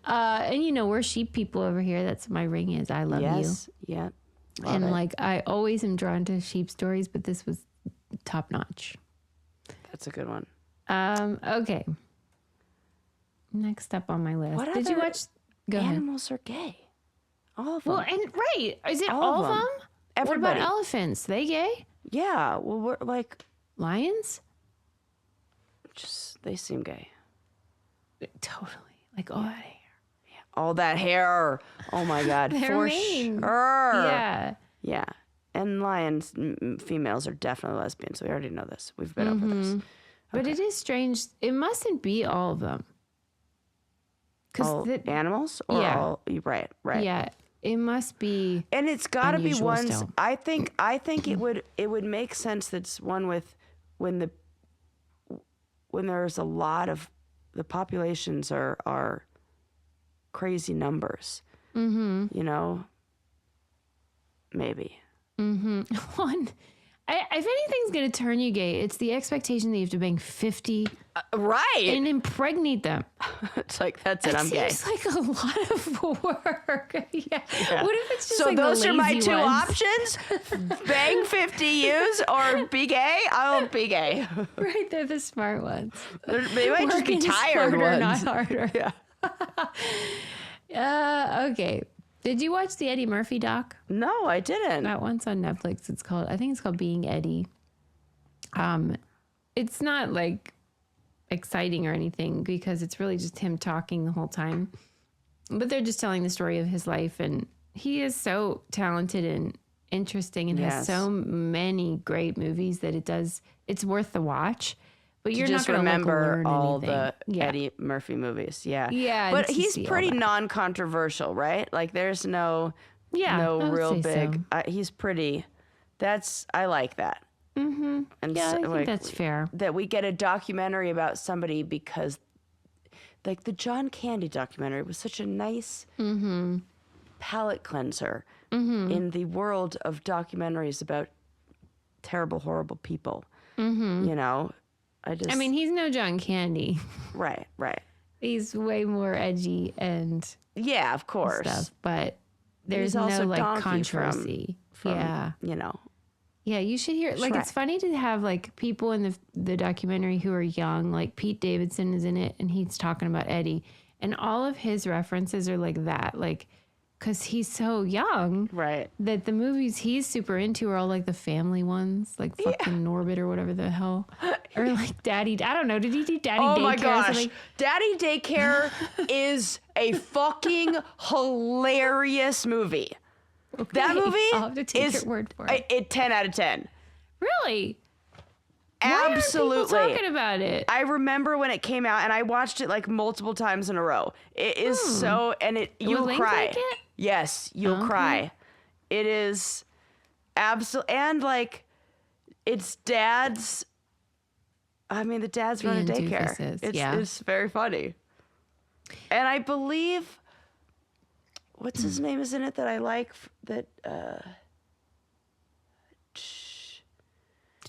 And you know, we're sheep people over here. That's what my ring is. I love you. Yeah. And like, I always am drawn to sheep stories, but this was top notch. That's a good one. Okay. Next up on my list. What Did you other watch? Go ahead. Animals are gay. All of them. Well, and right. Is it All all of of them? Everybody. What about elephants? They gay? Yeah. Well, we're like, Lions? just they seem gay. Totally. Like all that hair. All that hair. Oh my God. They're For mean. sure. Yeah. Yeah. And lions, females are definitely lesbians. We already know this. We've been over this. But it is strange. It mustn't be all of them. All animals? Or Yeah. all, right. Yeah. It must be. And it's got to be unusual ones. still. I think it would make sense that's one with when there's a lot of the populations are crazy numbers. You know, maybe. One. If anything's going to turn you gay, it's the expectation that you have to bang 50 Right. and impregnate them. It's like, that's it. I'm gay. It's like a lot of work. Yeah. What if it's just So like those the are my lazy two ones? options: bang 50 U's or be gay. I'll be gay. Right, they're the smart ones. They might just be Working tired smarter, ones. not harder. Yeah. Okay. Did you watch the Eddie Murphy doc? No, I didn't. That one's on Netflix. I think it's called Being Eddie. It's not like exciting or anything because it's really just him talking the whole time. But they're just telling the story of his life, and he is so talented and interesting and has so many great movies that it's worth the watch. But you're just not going to remember learn all anything. the Eddie Murphy movies. Yeah. Yeah, But and to he's see all pretty that. non-controversial, right? Like there's no I would real say big. so. He's pretty. I like that. Mm-hmm. And Yeah, so, I think like, that's fair. that we get a documentary about somebody because, like the John Candy documentary was such a nice palate cleanser in the world of documentaries about terrible, horrible people. You know, I mean, he's no John Candy. right. He's way more edgy and Yeah, of course. stuff, but there's He's also no like Donkey controversy. from, you know. Yeah, you should hear. Like, it's funny to have like people in the documentary who are young. Like Pete Davidson is in it, and he's talking about Eddie, and all of his references are like that, like because he's so young, Right. that the movies he's super into are all like the family ones, like fucking Norbit or whatever the hell, or like Daddy. I don't know. Did he do Daddy Daycare? Oh my or gosh. something? Daddy Daycare is a fucking hilarious movie. That movie I'll have to take is your word for it. 10 out of 10. Really? Absolutely. Why aren't people talking about it? I remember when it came out, and I watched it like multiple times in a row. It is so, and you'll Link cry. like it? Yes, you'll cry. It is absolutely, and like it's dad's. I mean, the dad's run a Being daycare. doofuses, It's very funny. And I believe, what's his name is in it that I like? That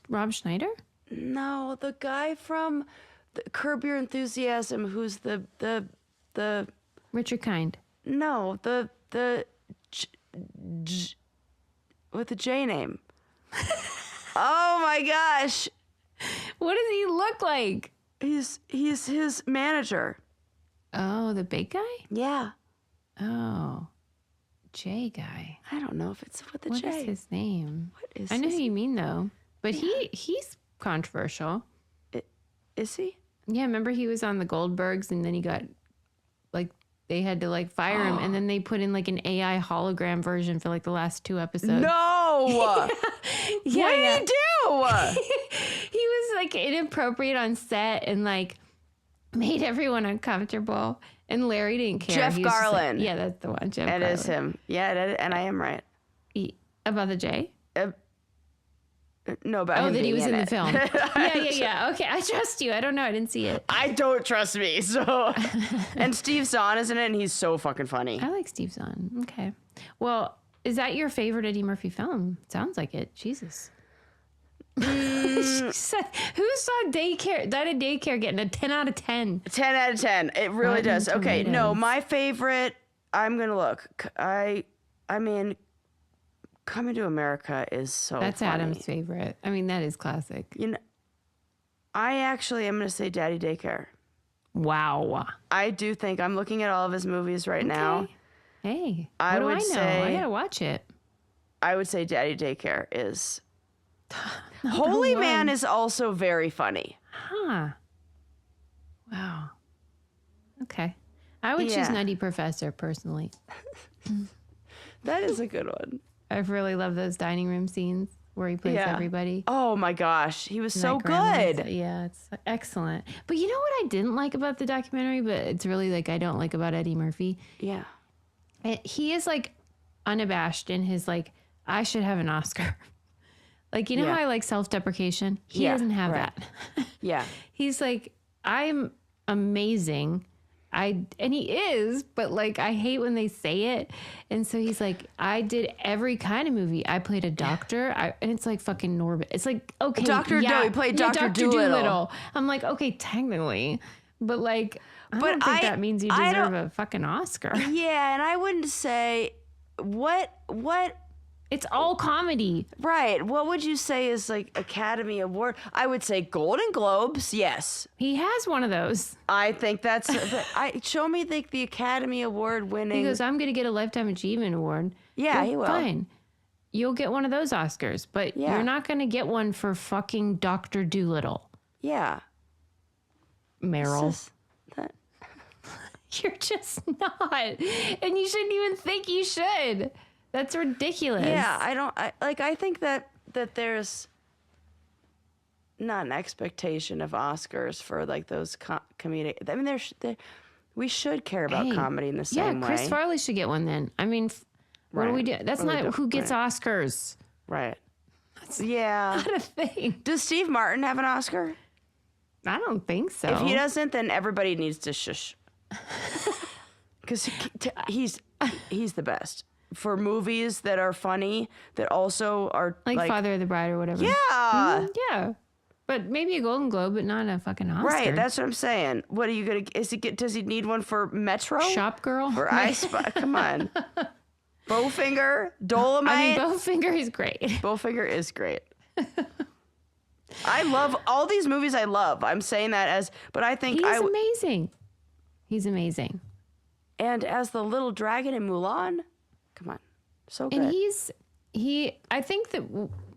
Rob Schneider? no, the guy from Curb Your Enthusiasm, who's the Richard Kind. no the with the J name. Oh my gosh, What does he look like? he's his manager. Oh, the big guy? Yeah, Oh, J guy. I don't know if it's with the What J. is his name? What is I know his- who you mean though, but he's controversial. Is he? Yeah, remember he was on the Goldbergs, and then he got like they had to like fire him, and then they put in like an AI hologram version for like the last 2 episodes. No. What did he do? He was like inappropriate on set and like made everyone uncomfortable. And Larry didn't care. Jeff He was just like- Garland. yeah, that's the one. Jeff It Garland. is him. Yeah, and I am right. About the J? No, about Oh, him that he being was in the it. film. Yeah. Okay, I trust you. I don't know. I didn't see it. I don't trust me. So, and Steve Zahn is in it, and he's so fucking funny. I like Steve Zahn. Okay. Well, is that your favorite Eddie Murphy film? Sounds like it. Jesus. She said, who saw daycare getting a 10 out of 10? 10 out of 10. It really Rotten does. Okay, no, Tomatoes. my favorite, I'm going to look. I mean, Coming to America is so That's funny. Adam's favorite. I mean, that is classic. You know, I actually am going to say Daddy Daycare. Wow. I do think I'm looking at all of his movies right now. Hey, I what would do I know? say- I gotta watch it. I would say Daddy Daycare is. Holy Man is also very funny. Huh. Wow. Okay. I would choose Yeah. Nutty Professor personally. That is a good one. I really love those dining room scenes where he plays everybody. Oh my gosh, he was so That grandma's- good. Yeah, it's excellent. But you know what I didn't like about the documentary, but it's really like I don't like about Eddie Murphy? Yeah. He is like unabashed in his like, I should have an Oscar. Like, you know Yeah. how I like self-deprecation? He Yeah, doesn't have right. that. Yeah. He's like, I'm amazing. And he is, but like, I hate when they say it. And so he's like, I did every kind of movie. I played a doctor. And it's like fucking Norbit. It's like, okay. Dr. Yeah, Doe, he played Dr. Dolittle. I'm like, okay, technically. But like, I But don't think I- that means you I deserve don't- a fucking Oscar. Yeah, and I wouldn't say what It's all comedy. right. What would you say is like Academy Award? I would say Golden Globes. Yes. He has one of those. I think that's show me the Academy Award winning. He goes, I'm going to get a Lifetime Achievement Award. Yeah, Well, he will. Fine. You'll get one of those Oscars, but Yeah. you're not going to get one for fucking Dr. Dolittle, Yeah. Meryl. This is- that- You're just not. And you shouldn't even think you should. That's ridiculous. Yeah, I think that there's not an expectation of Oscars for like those comedic. I mean, we should care about Hey, comedy in the Yeah, same way. Chris Farley should get one then. I mean, what do we do? That's What do we not do? who gets Oscars. Right. Yeah. Not a thing. Does Steve Martin have an Oscar? I don't think so. If he doesn't, then everybody needs to shush. Because he's the best for movies that are funny that also are like Father of the Bride or whatever. Yeah. Yeah. But maybe a Golden Globe, but not a fucking Oscar. Right. That's what I'm saying. What are you gonna? Does he need one for Metro? Shop Girl. For I Spy? Come on. Bowfinger, Dolomite. I mean, Bowfinger is great. Bowfinger is great. I love all these movies. I love. I'm saying that but I think He's amazing. He's amazing. And as the little dragon in Mulan, come on, so good. And I think that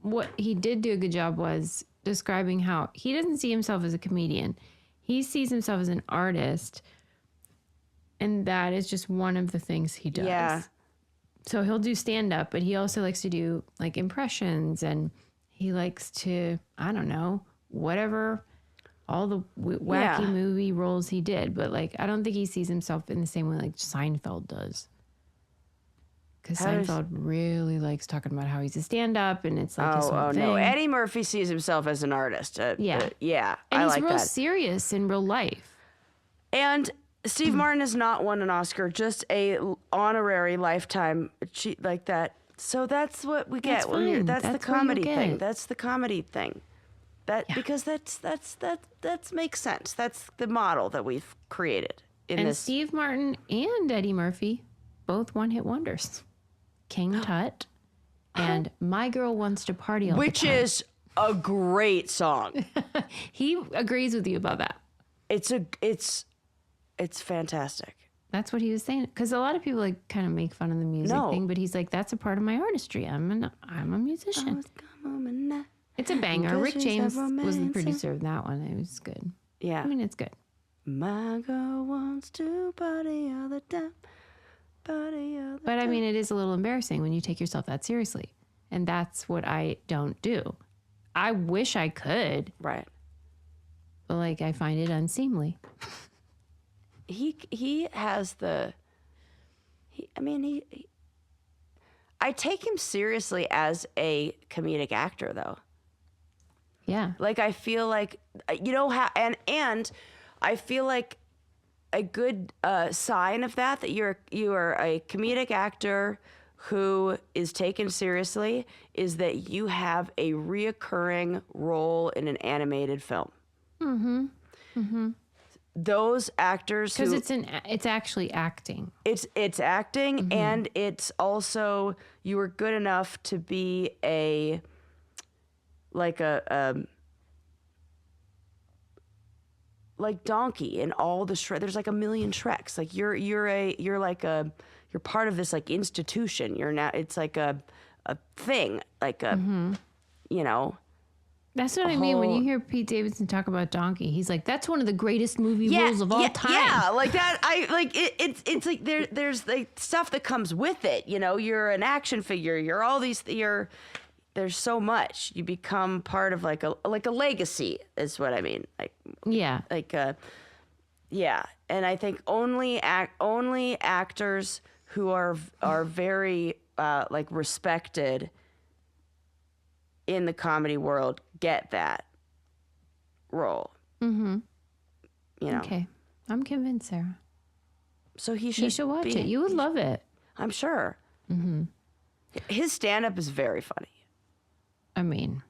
what he did do a good job was describing how he doesn't see himself as a comedian. He sees himself as an artist. And that is just one of the things he does. Yeah. So he'll do stand up, but he also likes to do like impressions, and he likes to, I don't know, whatever, all the wacky movie roles he did. But like, I don't think he sees himself in the same way like Seinfeld does. Because Seinfeld really likes talking about how he's a stand up, and it's like his whole thing. No, Eddie Murphy sees himself as an artist. Yeah. Yeah, And I he's like real that. serious in real life. And Steve Martin has not won an Oscar, just a honorary lifetime like that. So that's what we get. That's fine. That's the That's what you comedy thing. get. That's the comedy thing. Because that makes sense. That's the model that we've created in And this. Steve Martin and Eddie Murphy, both one-hit wonders. King Tut and My Girl Wants to Party All Which the Time. is a great song. He agrees with you about that. It's fantastic. That's what he was saying. Because a lot of people like kind of make fun of the music No. thing, but he's like, that's a part of my artistry. I'm a musician. It's a banger. Rick James was the producer of that one. It was good. Yeah. I mean, it's good. My girl wants to party all the time. Party all the But I mean, it is a little embarrassing when you take yourself that seriously. And that's what I don't do. I wish I could, Right. but like I find it unseemly. He has I take him seriously as a comedic actor though. Yeah. Like I feel like how and I feel like a good sign of that you are a comedic actor who is taken seriously is that you have a reoccurring role in an animated film. Those actors because it's actually acting. It's acting, and it's also you were good enough to be like Donkey in all the Shrek. There's like a million Shreks. Like you're part of this like institution. You're now, it's like a thing, like a, you know. That's what I mean when you hear Pete Davidson talk about Donkey. He's like, that's one of the greatest movie roles of all time. Yeah, like that. It's like there's like stuff that comes with it. You know, you're an action figure. You're all these. There's so much. You become part of like a legacy is what I mean. Yeah. And I think only actors who are very like respected in the comedy world get that role. You know. Okay, I'm convinced, Sarah. So you should watch it. You would love it. I'm sure. His stand-up is very funny. I mean,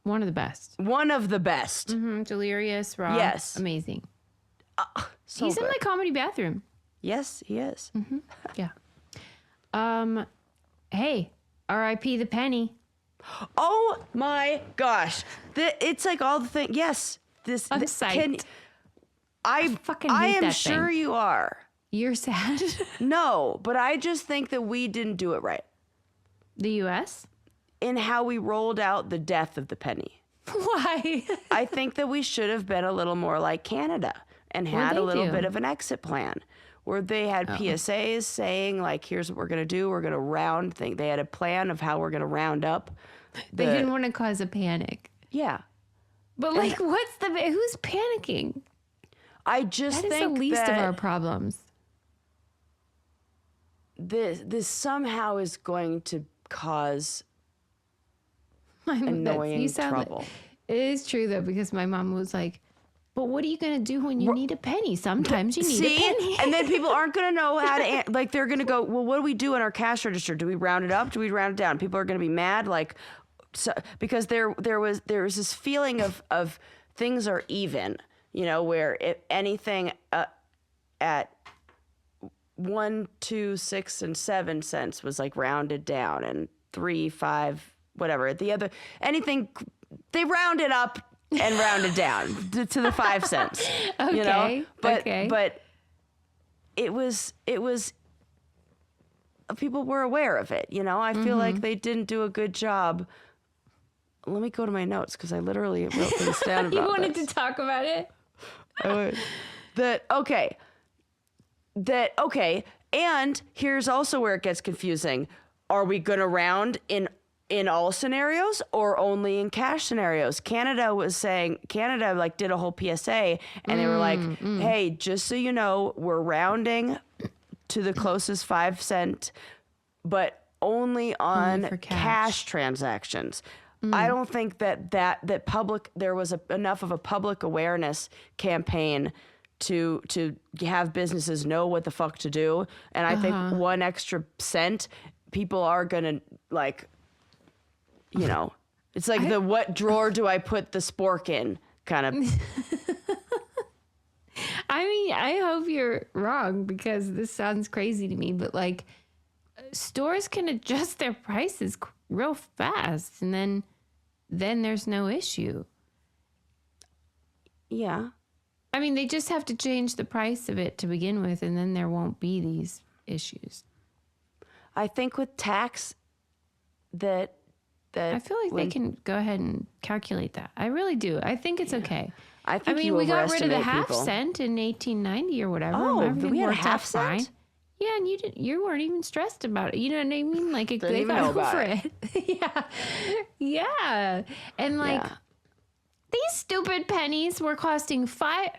one of the best. One of the best. Delirious, raw. Yes. Amazing. So He's good. in my comedy bathroom. Yes, he is. Yeah. Hey, R.I.P. the penny. Oh my gosh. It's like all the things. Yes. I'm psyched. I fucking hate am that sure thing. you are. You're sad. No, but I just think that we didn't do it right The U.S.? in how we rolled out the death of the penny. Why? I think that we should have been a little more like Canada and had a little bit of an exit plan where they had PSAs saying like, here's what we're going to do. We're going to round things. They had a plan of how we're going to round up. They didn't want to cause a panic. Yeah. But like, who's panicking? I just That is think the least that of our problems. this somehow is going to cause You annoying sound trouble. like- it is true though, because my mom was like, but what are you going to do when you need a penny? Sometimes you need a penny. And then people aren't going to know how to, like, they're going to go, well, what do we do in our cash register? Do we round it up? Do we round it down? People are going to be mad, like, so, because there was this feeling of things are even, you know, where if anything at 1, 2, 6, and 7 cents was like rounded down, and 3, 5, whatever. The other, anything, they round it up and round it down to the 5 cents. Okay. You know? But But it was people were aware of it, you know? I feel like they didn't do a good job. Let me go to my notes because I literally wrote things down about you wanted this. to talk about it? Okay. And here's also where it gets confusing. Are we going to round in all scenarios or only in cash scenarios? Canada like did a whole PSA and they were like, hey, just so you know, we're rounding to the closest 5 cent, but only on for cash transactions. I don't think that there was enough of a public awareness campaign to have businesses know what the fuck to do. And I think 1 extra cent, people are gonna like, you know, it's like what drawer do I put the spork in kind of. I mean, I hope you're wrong because this sounds crazy to me, but like stores can adjust their prices real fast and then there's no issue. Yeah. I mean, they just have to change the price of it to begin with, and then there won't be these issues. I think with tax that I feel like they can go ahead and calculate that. I really do. I think it's okay. I think mean, we got rid of the half cent in 1890 or whatever. Oh, Everything we had a worked out half cent? fine. Yeah, and you weren't even stressed about it. You know what I mean? Like Didn't they even got know about over it. Yeah. And like these stupid pennies were costing 4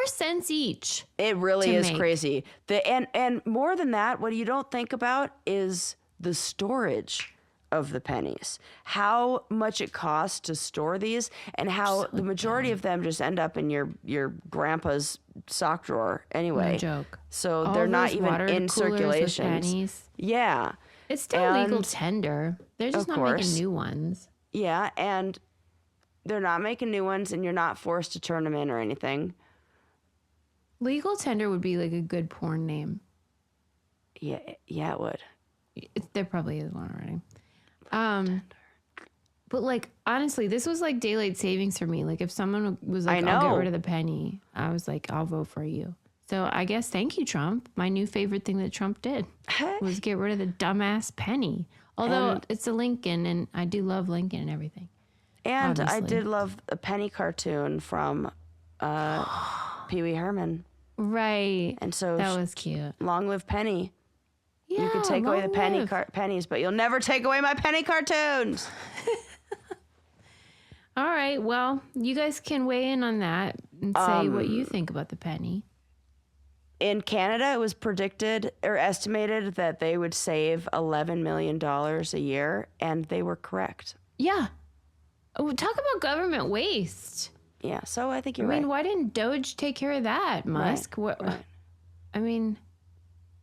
cents each. It really to is make. crazy. And more than that, what you don't think about is the storage of the pennies. How much it costs to store these, and how the majority of them just end up in your grandpa's sock drawer anyway. No joke. So All they're not those even water in coolers with circulation. pennies. Yeah. It's still legal tender. They're just not making new ones. Yeah, and they're not making new ones, and you're not forced to turn them in or anything. Legal tender would be like a good porn name. Yeah, it would. There probably is one already. But like, honestly, this was like daylight savings for me. Like if someone was like, I'll get rid of the penny, I was like, I'll vote for you. So I guess thank you, Trump. My new favorite thing that Trump did was get rid of the dumbass penny. Although it's a Lincoln, and I do love Lincoln and everything. And obviously. I did love a penny cartoon from Pee Wee Herman. Right. And so that was cute. Long live Penny. Yeah, you can take away the pennies, but you'll never take away my penny cartoons. All right. Well, you guys can weigh in on that and say what you think about the penny. In Canada, it was predicted or estimated that they would save $11 million a year, and they were correct. Yeah. Oh, talk about government waste. Yeah, so I think you're right. I mean, why didn't Doge take care of that, Musk? Right. I mean,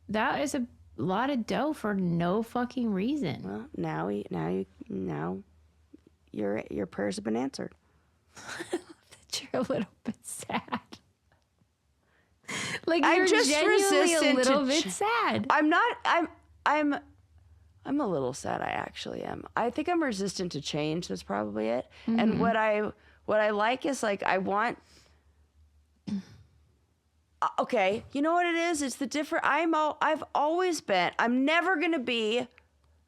that is a lot of dough for no fucking reason. Well, now your prayers have been answered. That you're a little bit sad. Like I'm you're just genuinely a little bit sad. I'm not. I'm a little sad. I actually am. I think I'm resistant to change. That's probably it. Mm-hmm. And what I like is like I want. Okay, you know what it is? It's the different. I've always been. I'm never gonna be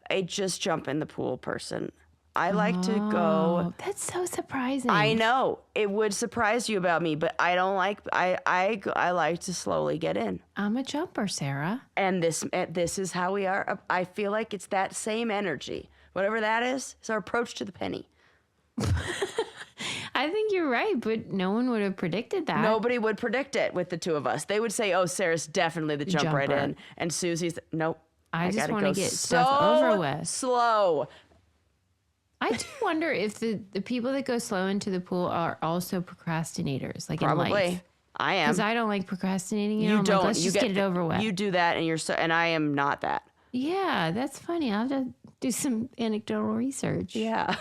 a just jump in the pool person. I like to go. That's so surprising. I know it would surprise you about me, but I don't like. I like to slowly get in. I'm a jumper, Sarah. And this is how we are. I feel like it's that same energy. Whatever that is our approach to the penny. I think you're right, but no one would have predicted that. Nobody would predict it with the two of us. They would say, "Oh, Sarah's definitely the jump right in," and Susie's nope. I just want to get stuff over with. Slow. I do wonder if the people that go slow into the pool are also procrastinators, like Probably. in life. I am. Because I don't like procrastinating. You know? don't. Like, let's just get it over with. You do that, and I am not that. Yeah, that's funny. I'll have to do some anecdotal research. Yeah.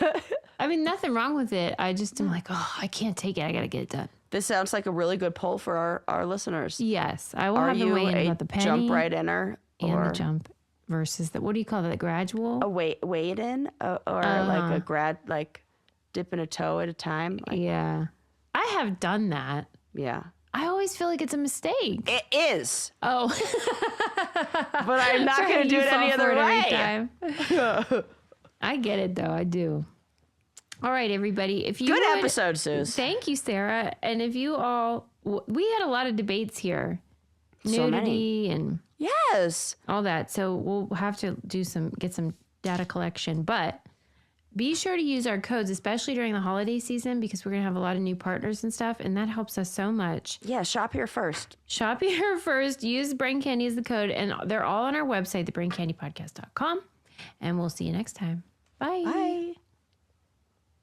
I mean, nothing wrong with it. I just am like, oh, I can't take it. I got to get it done. This sounds like a really good poll for our listeners. Yes, I will have them weigh in about the penny. Jump right inner and the jump versus the, what do you call that? The gradual? A wade in or like a dipping a toe at a time. Yeah. I have done that. Yeah. I always feel like it's a mistake. It is. Oh. But I'm not going to do it any other way. I get it though. I do. All right, everybody. If you Good episode, Suze. Thank you, Sarah. And if you all, we had a lot of debates here. So Nudity and yes, all that. So we'll have to get some data collection. But be sure to use our codes, especially during the holiday season, because we're going to have a lot of new partners and stuff. And that helps us so much. Yeah, shop here first. Shop here first. Use Brain Candy as the code. And they're all on our website, thebraincandypodcast.com. And we'll see you next time. Bye. Bye.